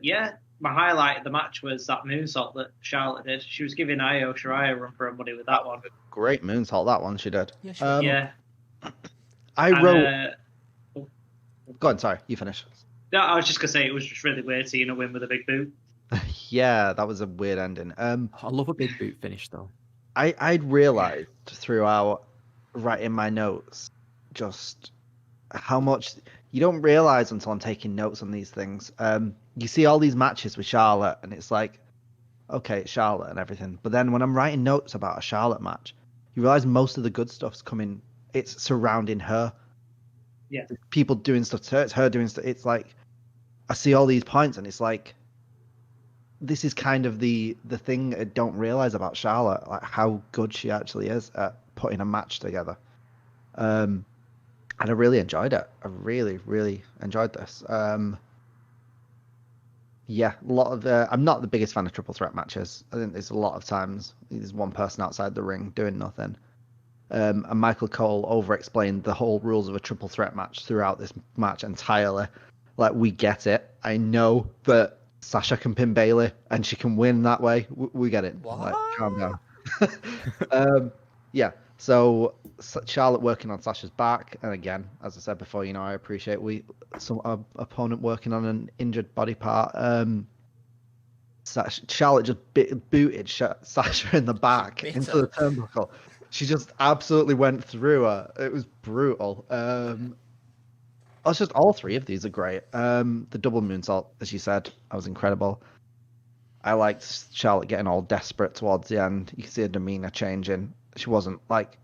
Yeah, my highlight of the match was that moonsault that Charlotte did. She was giving Io Shirai a run for her money with that one. Great moonsault, that one she did. Yeah, sure. Yeah. I And, wrote. Go on, sorry, you finish. no, I was just gonna say it was just really weird seeing a win with a big boot. Yeah, that was a weird ending. I love a big boot finish though. I'd realised throughout writing my notes just how much you don't realise until I'm taking notes on these things. You see all these matches with Charlotte, and it's like, okay, it's Charlotte and everything. But then when I'm writing notes about a Charlotte match, you realise most of the good stuff's coming. It's surrounding her. Yeah. People doing stuff to her. It's her doing stuff. It's like I see all these points, and it's like this is kind of the thing I don't realize about Charlotte, like how good she actually is at putting a match together. And I really enjoyed it. I really, really enjoyed this. Yeah, a lot of I'm not the biggest fan of triple threat matches. I think there's a lot of times there's one person outside the ring doing nothing. And Michael Cole over-explained the whole rules of a triple threat match throughout this match entirely. Like, we get it. I know that Sasha can pin Bayley and she can win that way. We get it. What? Like, calm down. Yeah. So Charlotte working on Sasha's back, and again, as I said before, I appreciate some opponent working on an injured body part. Charlotte just booted Sasha in the back into the turnbuckle. She just absolutely went through her. It was brutal. It's just all three of these are great. The double moonsault, as you said, that was incredible. I liked Charlotte getting all desperate towards the end. You can see her demeanor changing. She wasn't like,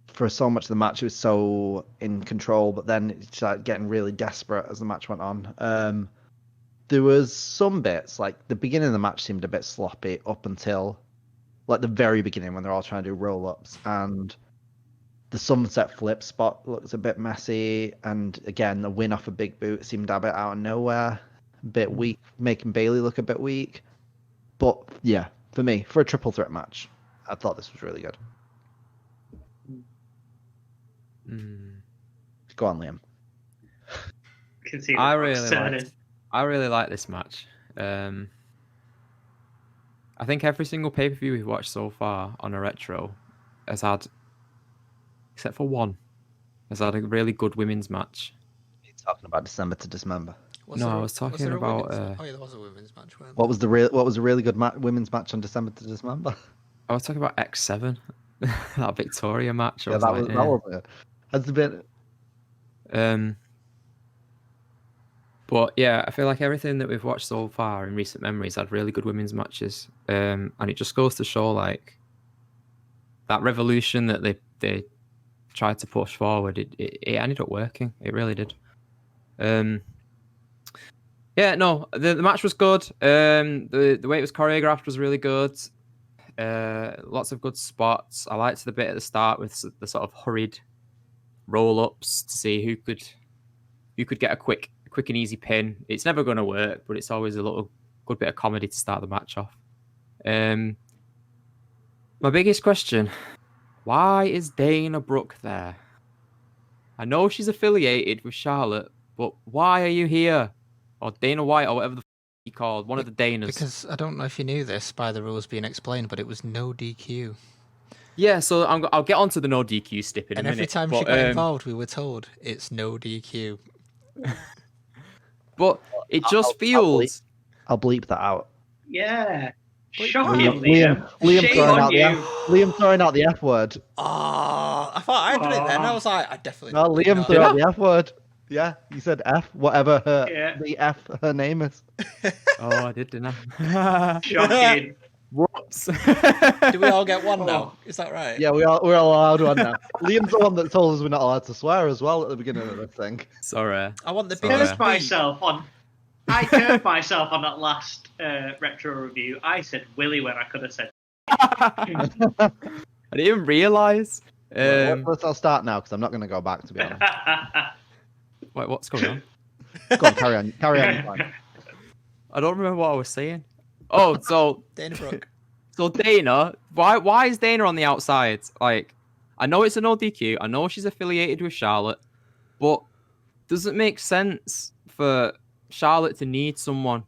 for so much of the match, she was so in control, but then it started getting really desperate as the match went on. There was some bits, like the beginning of the match seemed a bit sloppy up until like the very beginning when they're all trying to do roll-ups, and the sunset flip spot looks a bit messy, and again, the win off a big boot seemed a bit out of nowhere, a bit weak, making Bayley look a bit weak. But yeah, for me, for a triple threat match, I thought this was really good. Go on, Liam. I really like this match. I think every single pay-per-view we've watched so far on a retro has had, except for one, has had a really good women's match. You're talking about December to Dismember. I was talking about. Oh yeah, there was a women's match. What was the really good women's match on December to Dismember? I was talking about X7, that Victoria match. Yeah, that was it. Has there been? But yeah, I feel like everything that we've watched so far in recent memories had really good women's matches, and it just goes to show like that revolution that they tried to push forward. It ended up working. It really did. Yeah, no, the match was good. The way it was choreographed was really good. Lots of good spots. I liked the bit at the start with the sort of hurried roll-ups to see who could get a quick and easy pin. It's never going to work, but it's always a little good bit of comedy to start the match off. My biggest question: why is Dana Brooke there? I know she's affiliated with Charlotte, but why are you here? Or Dana White, or whatever the you called, one of the Danas. Because I don't know if you knew this by the rules being explained, but it was no DQ. Yeah, so I'll get onto the no DQ stip in a minute. And every time she got involved, we were told it's no DQ. But it just feels... I'll bleep that out. Yeah. Shocking, Liam. Liam throwing out the F word. Oh, I thought I did it then. I was like, I definitely... No, Liam threw out the F word. Yeah, you said F, whatever the F her name is. Oh, I didn't I? Shocking. Whoops. Do we all get one now? Is that right? Yeah, we're all allowed one now. Liam's the one that told us we're not allowed to swear as well at the beginning of the thing. Sorry. I want the I curbed myself on that last retro review. I said Willy when I could have said. I didn't even realise. Let's start now because I'm not going to go back, to be honest. Wait, what's going on? Go on, carry on. I don't remember what I was saying. Oh, so Dana Brooke. So Dana, why is Dana on the outside? Like, I know it's an no DQ. I know she's affiliated with Charlotte, but does it make sense for Charlotte to need someone?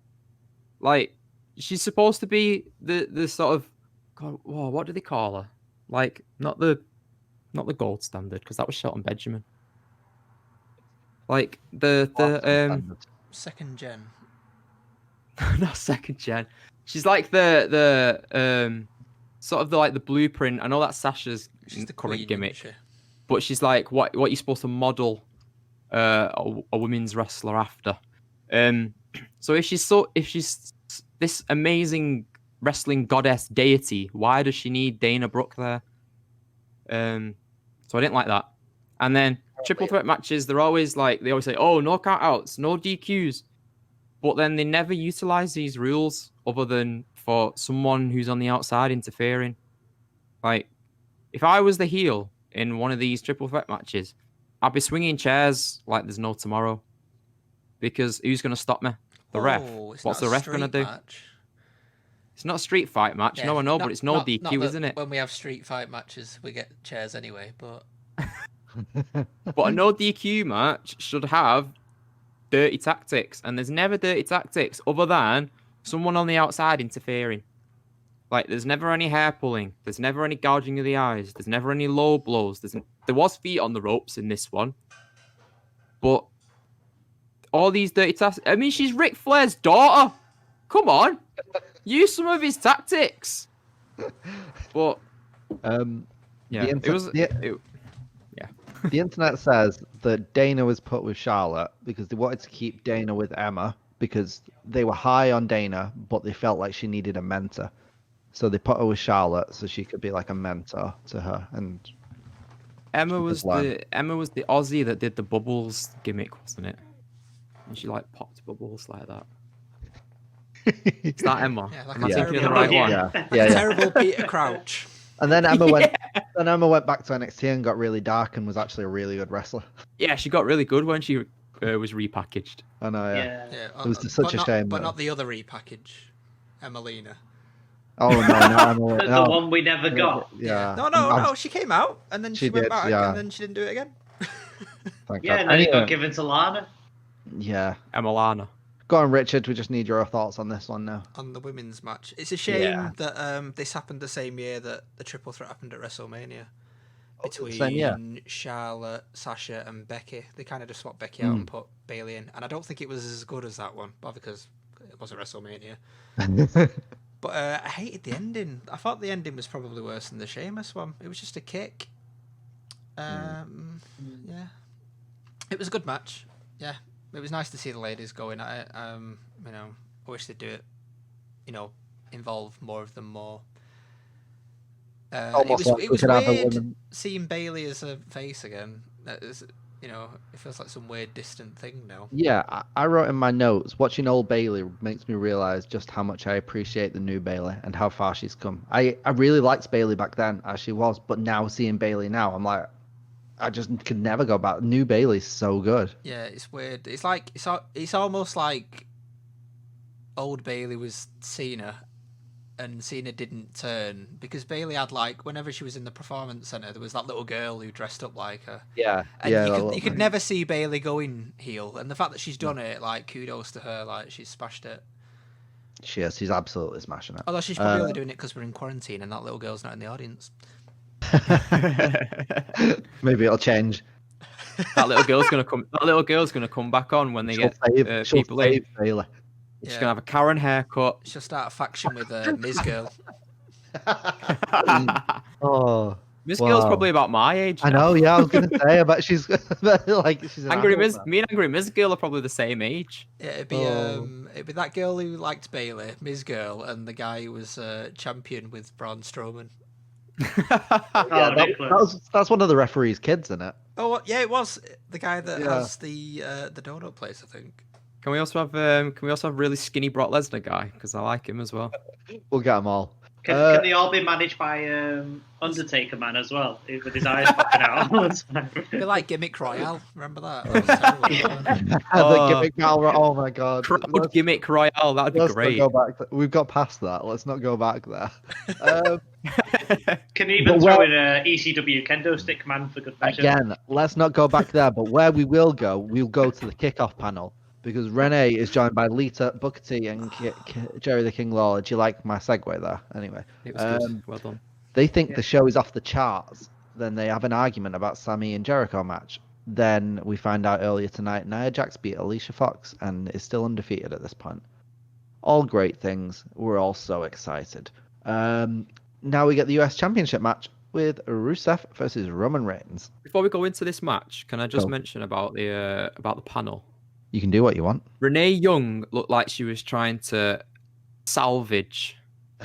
Like, she's supposed to be the sort of, God, whoa, what do they call her? Like, not the gold standard, because that was Shelton Benjamin. Like the second gen. Not second gen. She's like the sort of the blueprint. I know that's Sasha's She's the current queen, gimmick, isn't she? but she's like what you're supposed to model a women's wrestler after. So if she's this amazing wrestling goddess deity, why does she need Dana Brooke there? So I didn't like that. And then triple threat matches, they always say, oh, no countouts, no DQs. But then they never utilize these rules other than for someone who's on the outside interfering. Like, if I was the heel in one of these triple threat matches, I'd be swinging chairs like there's no tomorrow. Because who's going to stop me? The ref. It's What's not the a ref going to street do? match. It's not a street fight match. Yeah, No, I know, not- but it's no not- DQ, not that isn't it? When we have street fight matches, we get chairs anyway. But But a no DQ match should have dirty tactics, and there's never dirty tactics other than someone on the outside interfering. Like, there's never any hair pulling. There's never any gouging of the eyes. There's never any low blows. There was feet on the ropes in this one, but all these dirty tactics. I mean, she's Ric Flair's daughter. Come on, use some of his tactics. But yeah, the it was. The internet says that Dana was put with Charlotte because they wanted to keep Dana with Emma because they were high on Dana, but they felt like she needed a mentor. So they put her with Charlotte so she could be like a mentor to her. And Emma was Islam. the Aussie that did the bubbles gimmick, wasn't it? And she like popped bubbles like that. Is that Emma? Yeah, like Am a I thinking of the terrible- right one? yeah, a terrible Peter Crouch. And then Emma went. Then Emma went back to NXT and got really dark and was actually a really good wrestler. Yeah, she got really good when she was repackaged. I know. Yeah. Yeah. Yeah, It was such a shame, but though. not the other repackage, Emelina. Oh no, no, Emma. The No. one we never got. Yeah. No. She came out and then she She went did, back yeah. and then she didn't do it again. Thank Yeah, God. and then it got Anyway, given to Lana. yeah. Emma Lana. Go on, Richard. We just need your thoughts on this one now. On the women's match, it's a shame Yeah. that this happened the same year that the triple threat happened at WrestleMania between same year. Charlotte, Sasha, and Becky. They kind of just swapped Becky out and put Bailey in, and I don't think it was as good as that one, but because it wasn't WrestleMania. But I hated the ending. I thought the ending was probably worse than the Sheamus one. It was just a kick. Yeah, it was a good match. Yeah, it was nice to see the ladies going at it. You know, I wish they'd do it. You know, involve more of them more. Almost It like we was could have a weird women- seeing Bailey as a face again. That is, you know, it feels like some weird distant thing now. Yeah, I wrote in my notes, watching old Bailey makes me realise just how much I appreciate the new Bailey and how far she's come. I really liked Bailey back then, as she was, but now seeing Bailey now, I'm like, I just could never go back. New Bailey's so good. Yeah, it's weird. It's like it's almost like old Bailey was Cena, and Cena didn't turn because Bailey had like whenever she was in the performance center, there was that little girl who dressed up like her. Yeah, And yeah. you could never see Bailey going heel, and the fact that she's done it, like kudos to her, like she's smashed it. She is. She's absolutely smashing it. Although she's probably only doing it because we're in quarantine and that little girl's not in the audience. Maybe it'll change. That little girl's gonna come. That little girl's gonna come back on when they She'll get she'll people in. save Bailey. She's Yeah. gonna have a Karen haircut. She'll start a faction with Miz Girl. Oh, Miss Girl's wow. probably about my age. I now. know. Yeah, I was gonna say. I bet she's like she's an Angry adult Miz, now. me and Angry Miss Girl are probably the same age. Yeah, it'd be that girl who liked Bailey, Miz Girl, and the guy who was champion with Braun Strowman. Yeah, that's one of the referee's kids, isn't it? Oh yeah, it was the guy that Yeah. has the donut place, I think. Can we also have really skinny Brock Lesnar guy? Because I like him as well. We'll get them all. Can they all be managed by Undertaker Man as well, with his eyes popping out all the time? Be like Gimmick Royale. Remember that? That was terrible. The Oh. gimmick battle. Oh my god. Crowd gimmick royale. That'd be Let's great. not go back. We've got past that. Let's not go back there. Can you even But throw where- in a ECW kendo stick man for good measure? Again, let's not go back there. But where we will go, we'll go to the kickoff panel because Renee is joined by Lita, Booker T, and Jerry the King Lawler. Do you like my segue there? Anyway, It was good. Well done. they think the show is off the charts. Then they have an argument about Sammy and Jericho match. Then we find out earlier tonight Nia Jax beat Alicia Fox and is still undefeated at this point. All great things. We're all so excited. Now we get the US Championship match with Rusev versus Roman Reigns. Before we go into this match, can I just Go. mention about the panel? You can do what you want. Renee Young looked like she was trying to salvage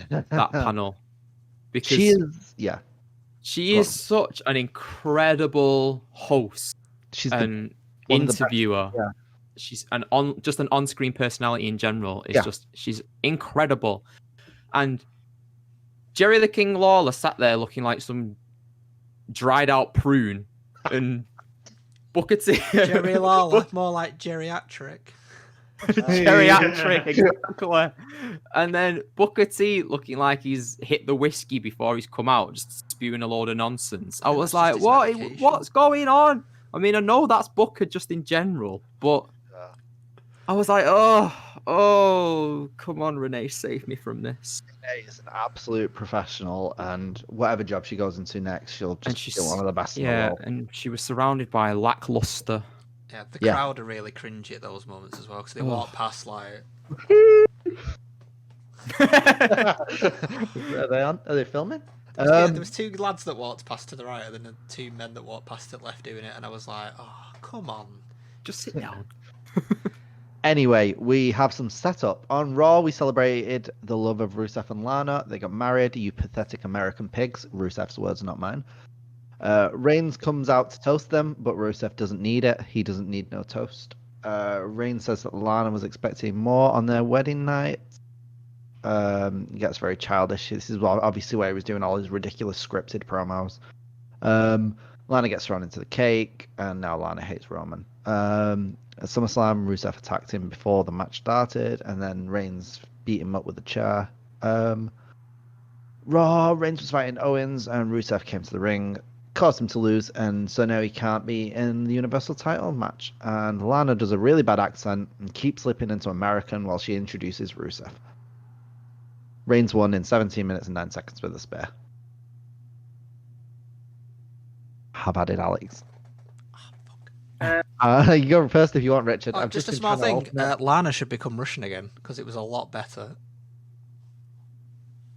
that panel because She is, yeah. she Go is such an incredible host She's and one of the best, interviewer. yeah. She's an on-screen personality in general. It's Yeah. just she's incredible. And Jerry the King Lawler sat there looking like some dried out prune, and Booker T. Jerry Lawler, more like geriatric. Geriatric, exactly. And then Booker T looking like he's hit the whiskey before he's come out, just spewing a load of nonsense. I Yeah, was that's just like, his what? medication. What's going on? I mean, I know that's Booker just in general, but I was like, oh, come on, Renee, save me from this. Renee is an absolute professional, and whatever job she goes into next, she'll And just be one of the best in the Yeah, world. and she was surrounded by lackluster. Yeah, the Yeah. crowd are really cringy at those moments as well because they Oh. walk past like. Are they on? Are they filming? There was two lads that walked past to the right, and then two men that walked past to the left doing it, and I was like, "Oh, come on!" Just sit down. Anyway, we have some setup. On Raw, we celebrated the love of Rusev and Lana. They got married, you pathetic American pigs. Rusev's words, not mine. Reigns comes out to toast them, but Rusev doesn't need it. He doesn't need no toast. Reigns says that Lana was expecting more on their wedding night. He gets very childish. This is obviously where he was doing all his ridiculous scripted promos. Lana gets thrown into the cake, and now Lana hates Roman. At SummerSlam, Rusev attacked him before the match started, and then Reigns beat him up with a chair. Raw, Reigns was fighting Owens, and Rusev came to the ring, caused him to lose, and so now he can't be in the Universal title match. And Lana does a really bad accent and keeps slipping into American while she introduces Rusev. Reigns won in 17 minutes and 9 seconds with a spear. How bad did Alex? You go first if you want, Richard. I've Just a been small trying to thing. alternate. Lana should become Russian again because it was a lot better.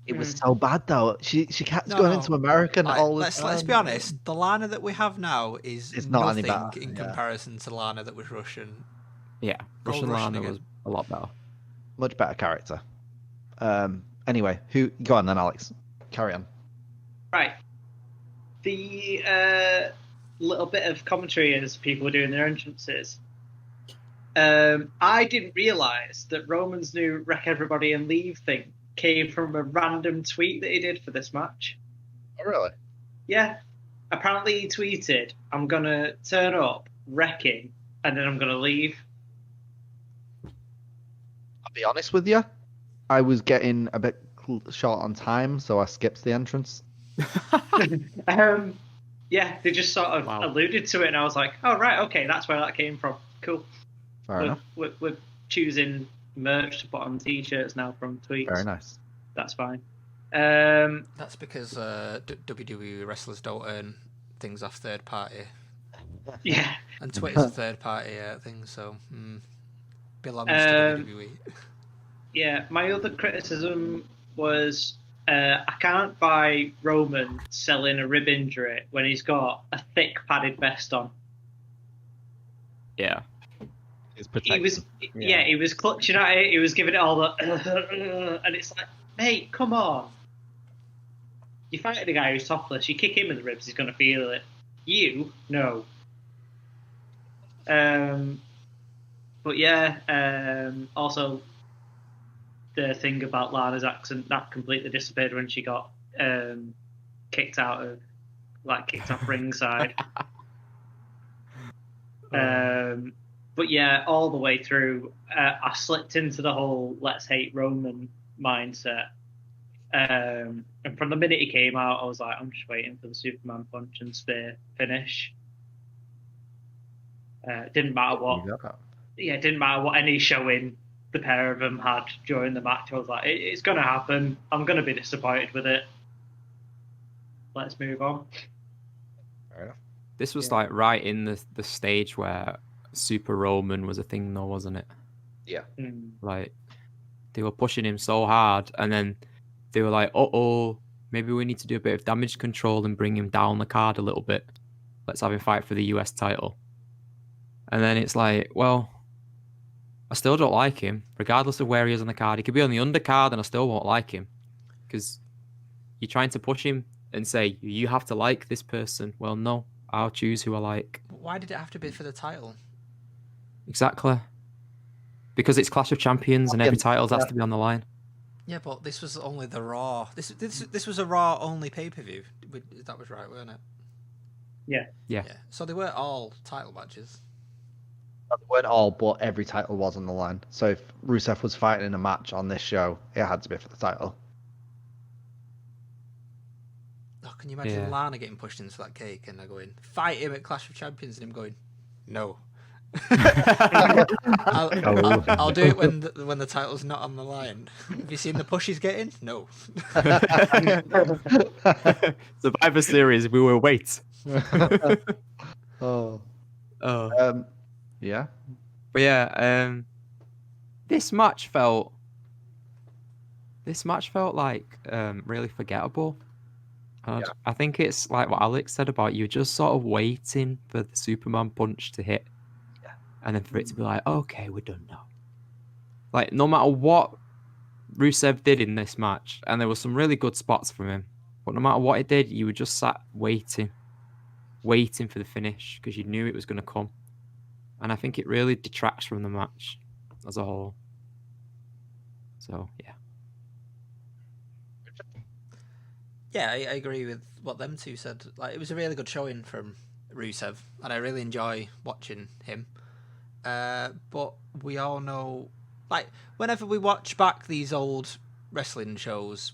It was so bad though. She kept No, going no. into American Like, all the let's time. be honest. The Lana that we have now is It's not any nothing better, in yeah. comparison to Lana that was Russian. Yeah, Go Russian Russian Lana again. was a lot better. Much better character. Anyway, who? Go on then, Alex. Carry on. Right. The little bit of commentary as people were doing their entrances. I didn't realise that Roman's new wreck everybody and leave thing came from a random tweet that he did for this match. Oh, really? Yeah. Apparently he tweeted, I'm going to turn up, wreck him, and then I'm going to leave. I'll be honest with you. I was getting a bit short on time, so I skipped the entrance. Yeah, they just sort of Wow. alluded to it, and I was like, oh, right, okay, that's where that came from. Cool. Fair enough. We're choosing merch to put on t-shirts now from tweets. Very nice. That's fine. That's because WWE wrestlers don't earn things off third party, Yeah. and Twitter's a third party thing, so belongs to WWE. Yeah, my other criticism was I can't buy Roman selling a rib injury when he's got a thick padded vest on. Yeah. It's He was, Yeah. he was clutching at it. He was giving it all the, and it's like, mate, come on. You fight a guy who's topless. You kick him in the ribs, he's gonna feel it. You, no. But yeah, also the thing about Lana's accent that completely disappeared when she got kicked off ringside. But yeah, all the way through, I slipped into the whole "let's hate Roman" mindset. And from the minute he came out, I was like, I'm just waiting for the Superman punch and spear finish. Didn't matter what. Yeah, it didn't matter what any showing the pair of them had during the match. I was like, it's going to happen. I'm going to be disappointed with it. Let's move on. Fair enough. This was like right in the stage where Super Roman was a thing, though, wasn't it? Like they were pushing him so hard, and then they were like, "Oh, maybe we need to do a bit of damage control and bring him down the card a little bit. Let's have him fight for the US title." And then it's like, well, I still don't like him, regardless of where he is on the card. He could be on the undercard, and I still won't like him because you're trying to push him and say you have to like this person. Well, no, I'll choose who I like. Why did it have to be for the title? Exactly. Because it's Clash of Champions and every title has to be on the line. Yeah, but this was only the Raw. This was a Raw only pay-per-view. That was right, weren't it? Yeah. So they weren't all title matches. They weren't all, but every title was on the line. So if Rusev was fighting in a match on this show, it had to be for the title. Oh, can you imagine Yeah. Lana getting pushed into that cake and they're going, fight him at Clash of Champions, and him going, no. I'll do it when the title's not on the line. Have you seen the push he's getting? No. Survivor Series, we will wait. Oh. Yeah. But yeah, this match felt like really forgettable. And I think it's like what Alex said about you just sort of waiting for the Superman punch to hit. Yeah. And then for it to be like, okay, we're done now. Like, no matter what Rusev did in this match, and there were some really good spots from him, but no matter what he did, you were just sat waiting for the finish because you knew it was going to come. And I think it really detracts from the match as a whole. So, yeah. Yeah, I agree with what them two said. Like, it was a really good showing from Rusev, and I really enjoy watching him. But we all know, like, whenever we watch back these old wrestling shows,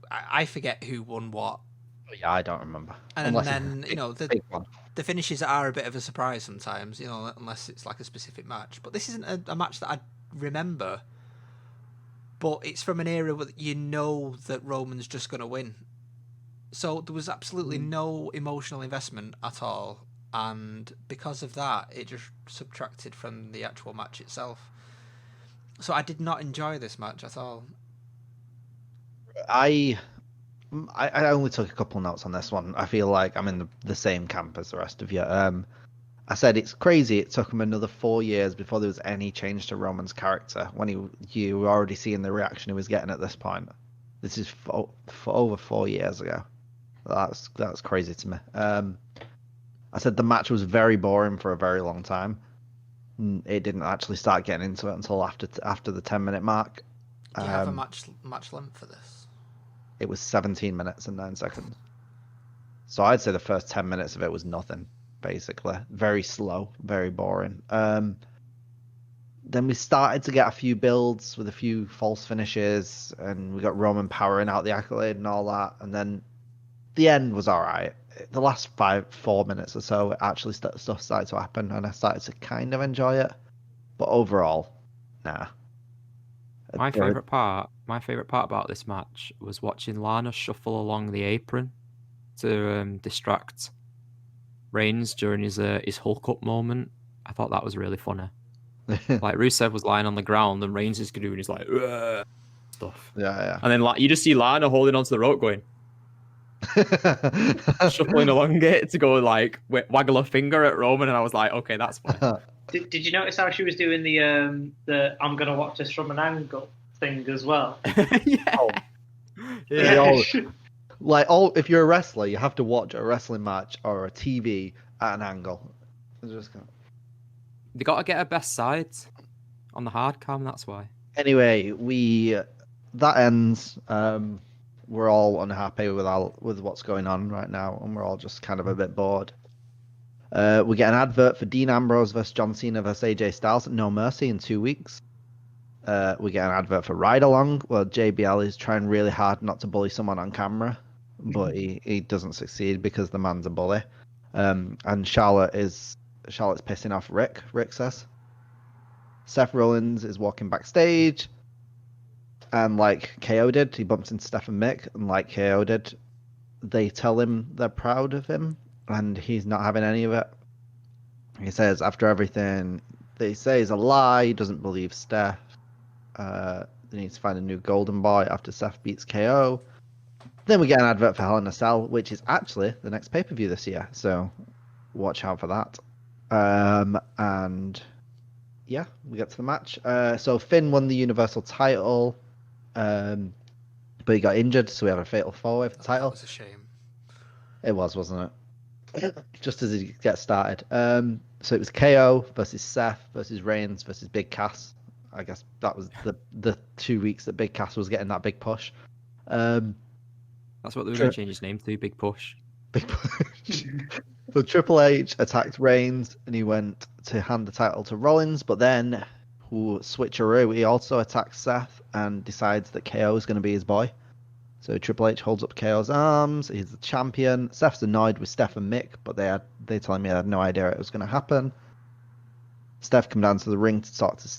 I forget who won what. Yeah, I don't remember. And then, you know, the finishes are a bit of a surprise sometimes, you know, unless it's like a specific match. But this isn't a match that I remember, but it's from an era where you know that Roman's just going to win. So there was absolutely no emotional investment at all. And because of that, it just subtracted from the actual match itself. So I did not enjoy this match at all. I only took a couple notes on this one. I feel like I'm in the same camp as the rest of you. I said it's crazy. It took him another 4 years before there was any change to Roman's character. When you were already seeing the reaction he was getting at this point. This is for over 4 years ago. That's crazy to me. I said the match was very boring for a very long time. It didn't actually start getting into it until after the 10-minute mark. Do you have a match length for this? It was 17 minutes and 9 seconds. So I'd say the first 10 minutes of it was nothing, basically. Very slow, very boring. Then we started to get a few builds with a few false finishes, and we got Roman powering out the Accolade and all that. And then the end was all right. The last 4 minutes or so, actually stuff started to happen, and I started to kind of enjoy it. But overall, nah. My favorite part about this match was watching Lana shuffle along the apron to distract Reigns during his Hulk up moment. I thought that was really funny. Like Rusev was lying on the ground and Reigns is doing his like stuff. Yeah. And then you just see Lana holding onto the rope going shuffling along it to go like waggle a finger at Roman, and I was like, okay, that's fine. Did you notice how she was doing the I'm gonna watch this from an angle thing as well? If you're a wrestler, you have to watch a wrestling match or a TV at an angle. They got to get her best side on the hard cam. That's why. Anyway, that ends. We're all unhappy with what's going on right now, and we're all just kind of a bit bored. We get an advert for Dean Ambrose versus John Cena versus AJ Styles at No Mercy in 2 weeks. We get an advert for Ride Along, where JBL is trying really hard not to bully someone on camera, but he doesn't succeed because the man's a bully. And Charlotte's pissing off Rick says. Seth Rollins is walking backstage, and like KO did, he bumps into Steph and Mick, and like KO did, they tell him they're proud of him, and he's not having any of it. He says after everything they say is a lie, he doesn't believe Steph. They need to find a new golden boy after Seth beats KO. Then we get an advert for Hell in a Cell, which is actually the next pay-per-view this year, so watch out for that. And yeah, we get to the match. So Finn won the Universal title, but he got injured, so we have a fatal four-way for the title. That was a shame. It was, wasn't it? Just as he gets started. So it was KO versus Seth versus Reigns versus Big Cass. I guess that was the 2 weeks that Big Cass was getting that big push. That's what they were going to change his name to, Big Push. Big push. So Triple H attacked Reigns and he went to hand the title to Rollins, but then switcheroo, he also attacks Seth and decides that KO is going to be his boy. So Triple H holds up KO's arms. He's the champion. Seth's annoyed with Steph and Mick, but they telling me they had no idea it was going to happen. Steph came down to the ring to talk to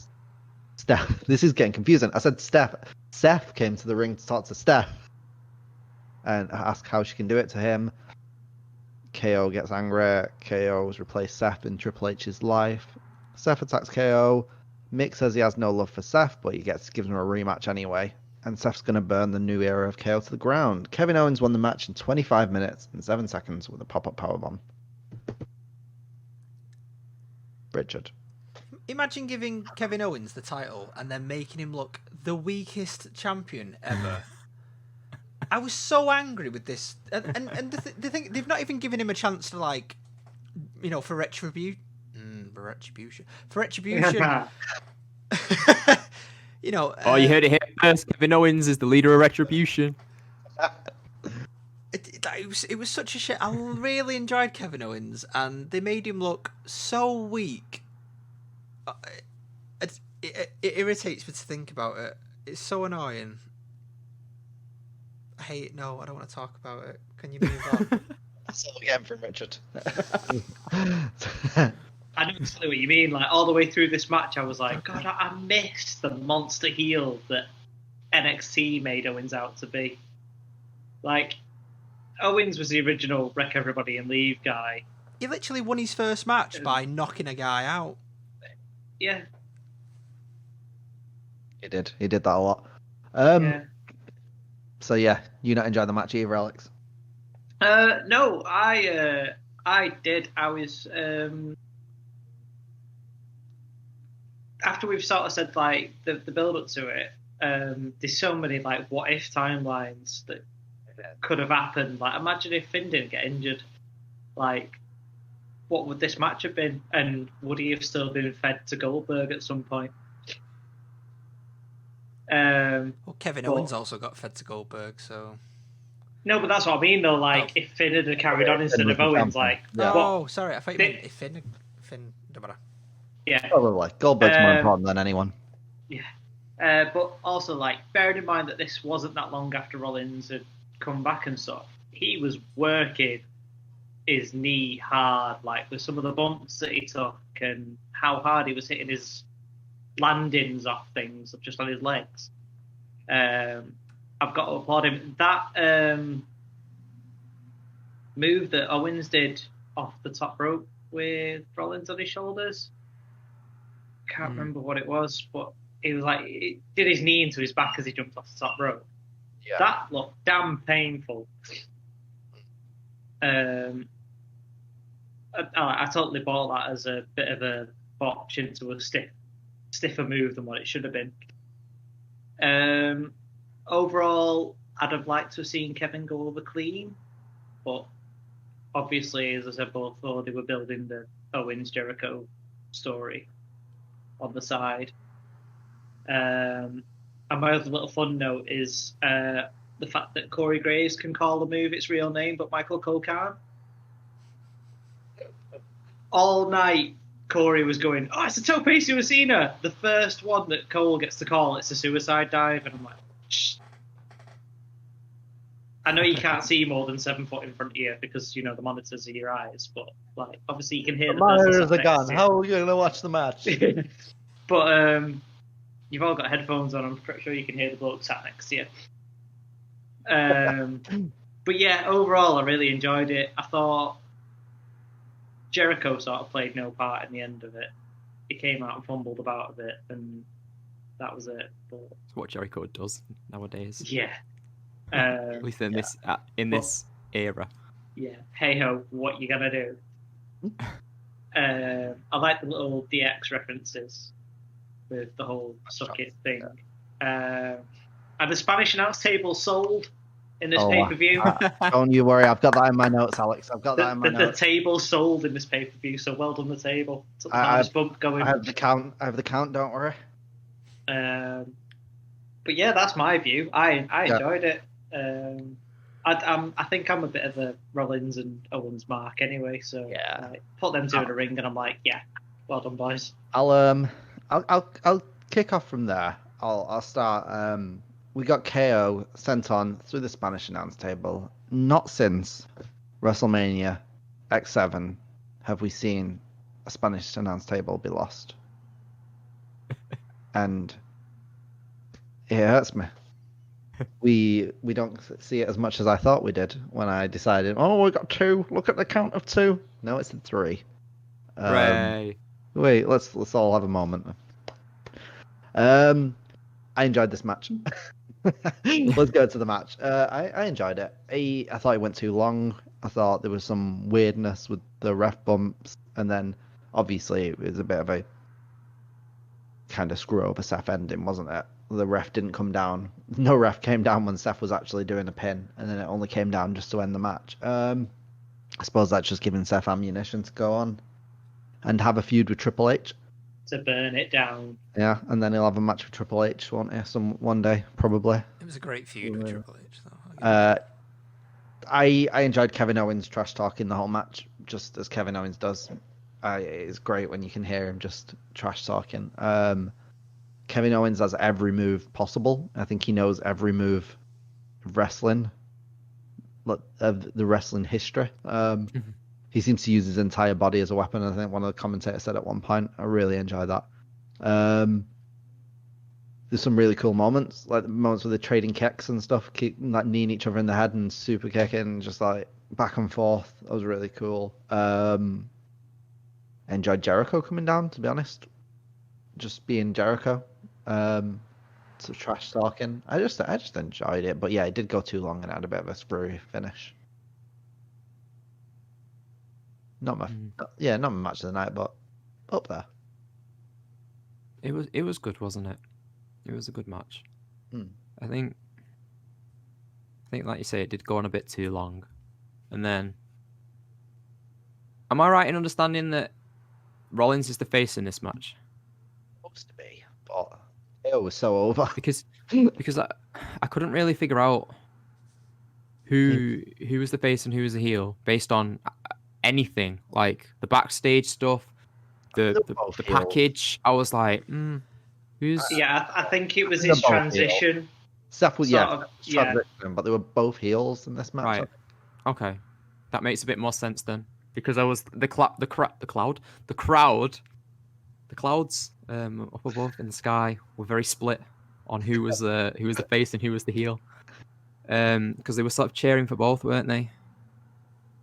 Steph. This is getting confusing. I said Steph. Seth came to the ring to talk to Steph and ask how she can do it to him. KO gets angry. KO's replaced Seth in Triple H's life. Seth attacks KO. Mick says he has no love for Seth, but he gives him a rematch anyway. And Seth's going to burn the new era of KO to the ground. Kevin Owens won the match in 25 minutes and 7 seconds with a pop-up powerbomb. Richard. Imagine giving Kevin Owens the title and then making him look the weakest champion ever. I was so angry with this, and the thing, they've not even given him a chance to, like, you know, for retribution. You know. Oh, you heard it here first. Kevin Owens is the leader of Retribution. It was such a shit. I really enjoyed Kevin Owens, and they made him look so weak. It irritates me to think about it. It's so annoying. I hate it. No, I don't want to talk about it. Can you move on? That's all again from Richard. I know exactly what you mean. Like, all the way through this match, I was like, God, I missed the monster heel that NXT made Owens out to be. Like, Owens was the original wreck everybody and leave guy. He literally won his first match by knocking a guy out. Yeah. He did that a lot. Yeah. So yeah, you not enjoyed the match either, Alex? No, I did. I was after we've sort of said like the build up to it. There's so many like what if timelines that could have happened. Like, imagine if Finn didn't get injured. Like, what would this match have been? And would he have still been fed to Goldberg at some point? Well, Kevin Owens also got fed to Goldberg, so. No, but that's what I mean, though. Like, if Finn had carried on instead of Owens, like. Yeah. Oh, sorry, I thought you meant if Finn, don't matter. Yeah. Probably. Goldberg's more important than anyone. Yeah. But also, like, bearing in mind that this wasn't that long after Rollins had come back and stuff, he was working his knee hard, like, with some of the bumps that he took and how hard he was hitting his landings off things just on his legs. I've got to applaud him. That move that Owens did off the top rope with Rollins on his shoulders, can't remember what it was, but it was like it did his knee into his back as he jumped off the top rope. Yeah. That looked damn painful. I totally bought that as a bit of a botch into a stiffer move than what it should have been. Overall, I'd have liked to have seen Kevin go over clean, but obviously, as I said before, they were building the Owens-Jericho story on the side. And my other little fun note is the fact that Corey Graves can call the move its real name, but Michael Cole can't. All night, Corey was going, "Oh, it's a Tope Suicida." The first one that Cole gets to call, it's a suicide dive, and I'm like, shh. I know you can't see more than 7 foot in front of you because, you know, the monitors are your eyes, but, like, obviously you can hear the Monitors person are gone. next to you. How are you going to watch the match? But you've all got headphones on. I'm pretty sure you can hear the bloke sat next to you. But yeah, overall, I really enjoyed it. I thought Jericho sort of played no part in the end of it. He came out and fumbled about a bit, and that was it. But It's what Jericho does nowadays. yeah. At least in this era. Yeah. Hey ho, what you gonna do? I like the little DX references with the whole suck it thing. And the Spanish announce table sold in this pay-per-view. Don't you worry, I've got that in my notes, Alex. I've got that in my notes. The table sold in this pay-per-view, so well done the table. Took the hardest bump going. I have the count. Don't worry. But yeah, that's my view. I enjoyed it. I think I'm a bit of a Rollins and Owens mark anyway. So Yeah. put them two in a ring, and I'm like, yeah, well done, boys. I'll kick off from there. I'll start. We got KO sent on through the Spanish announce table. Not since WrestleMania X7 have we seen a Spanish announce table be lost, and it hurts me. We don't see it as much as I thought we did when I decided. Oh, we got two. Look at the count of two. No, it's a three. Hooray. Wait, let's all have a moment. I enjoyed this match. Let's go to the match. I enjoyed it. I thought it went too long. I thought there was some weirdness with the ref bumps, and then obviously it was a bit of a kind of screw over Seth ending, wasn't it? The ref didn't come down. No ref came down when Seth was actually doing a pin, and then it only came down just to end the match. I suppose that's just giving Seth ammunition to go on and have a feud with Triple H. To burn it down. Yeah, and then he'll have a match with Triple H, won't he? One day, probably. It was a great feud with Triple H, though. I enjoyed Kevin Owens trash talking the whole match, just as Kevin Owens does. It's great when you can hear him just trash talking. Kevin Owens has every move possible. I think he knows every move of wrestling, of the wrestling history. He seems to use his entire body as a weapon. I think one of the commentators said at one point. I really enjoy that. There's some really cool moments, like the moments where they're trading kicks and stuff, like kneeing each other in the head and super kicking, just like back and forth. That was really cool. Enjoyed Jericho coming down, to be honest. Just being Jericho. So trash talking. I just enjoyed it. But yeah, it did go too long and had a bit of a screwy finish. Not my match of the night, but up there. It was good, wasn't it? It was a good match. I think like you say, it did go on a bit too long. And then, am I right in understanding that Rollins is the face in this match? Supposed to be, but it was so over. Because I couldn't really figure out who was the face and who was the heel based on anything, like the backstage stuff, the package. I was like, who's? Yeah, I think it was his transition. Seth was transition, but they were both heels in this match. Right. Okay, that makes a bit more sense then, because I was the clouds up above in the sky were very split on who was the face and who was the heel, because they were sort of cheering for both, weren't they?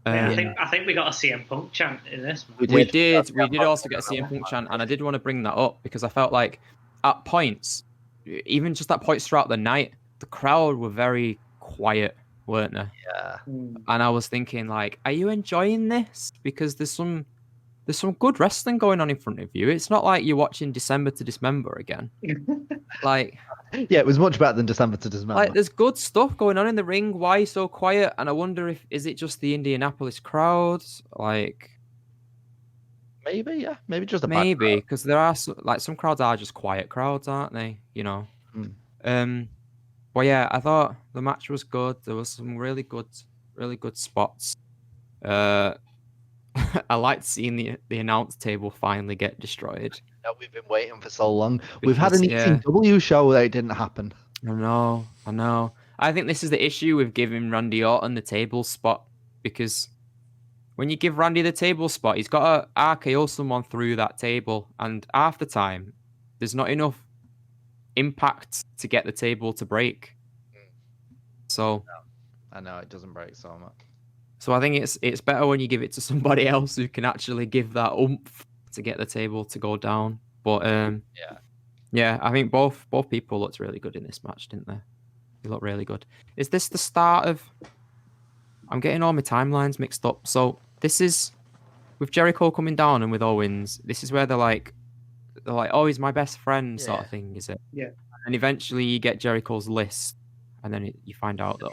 I think we got a CM Punk chant in this match. We did also get a CM Punk chant, and I did want to bring that up because I felt like at points, even just at points throughout the night, the crowd were very quiet, weren't they? Yeah. And I was thinking, like, are you enjoying this? Because there's some good wrestling going on in front of you. It's not like you're watching December to Dismember again. Like, yeah, it was much better than December to Dismember. Like, there's good stuff going on in the ring. Why so quiet? And I wonder is it just the Indianapolis crowd? Like, maybe just maybe because there are some crowds are just quiet crowds, aren't they? You know. But yeah, I thought the match was good. There was some really good spots. I liked seeing the announce table finally get destroyed. No, we've been waiting for so long. We've had an ECW show that it didn't happen. I know. I think this is the issue with giving Randy Orton the table spot, because when you give Randy the table spot, he's got to RKO someone through that table, and half the time there's not enough impact to get the table to break. So I know it doesn't break so much. So I think it's better when you give it to somebody else who can actually give that oomph to get the table to go down. But yeah, I think both people looked really good in this match, didn't they? They looked really good. Is this the start of? I'm getting all my timelines mixed up. So this is with Jericho coming down and with Owens. This is where they're like, oh, he's my best friend, sort of thing, is it? Yeah. And eventually you get Jericho's list. And then you find out that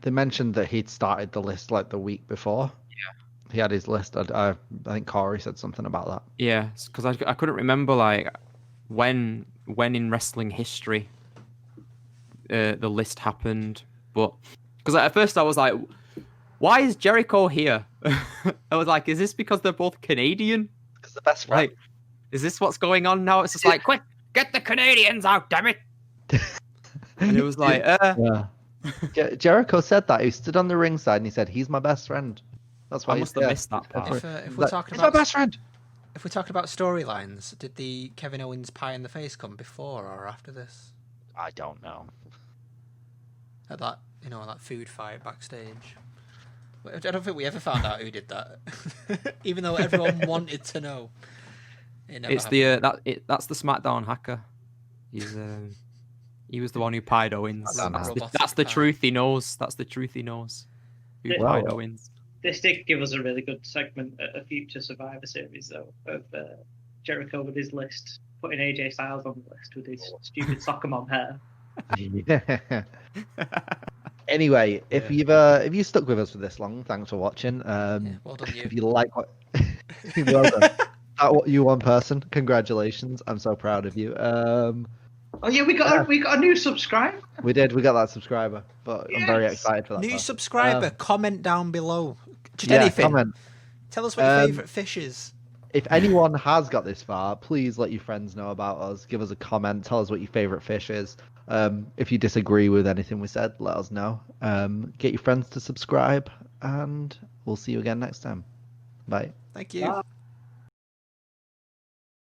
they mentioned that he'd started the list like the week before. Yeah, he had his list. I think Corey said something about that. Yeah, because I couldn't remember like when in wrestling history the list happened, but Because at first I was like, why is Jericho here? I was like, is this because they're both Canadian? Because the best friend. Like, is this what's going on now? It's just like, quick, get the Canadians out, damn it! And it was like, Yeah. Jericho said that. He stood on the ringside and he said, "He's my best friend." That's why I he must have said, missed that part. If we're talking "He's my about best friend." if we're talking about storylines, did the Kevin Owens pie in the face come before or after this? I don't know. At that, that food fight backstage. I don't think we ever found out who did that, even though everyone wanted to know. It's that's the SmackDown hacker. He was the one who pied Owens. That's the truth he knows. That's the truth he knows. Who pied Owens? This did give us a really good segment at a future Survivor Series, though, of Jericho with his list, putting AJ Styles on the list with his stupid soccer mom hair. Yeah. Anyway, if you stuck with us for this long, thanks for watching. Well done, you. If you like what well done. That you one person, congratulations! I'm so proud of you. Oh yeah, we got a new subscriber. We got that subscriber, but I'm very excited for that. New man. subscriber, comment down below. Just Yeah, anything. comment. Tell us what your favourite fish is. If anyone has got this far, please let your friends know about us. Give us a comment. Tell us what your favorite fish is. If you disagree with anything we said, let us know. Get your friends to subscribe, and we'll see you again next time. Bye. Thank you. Bye.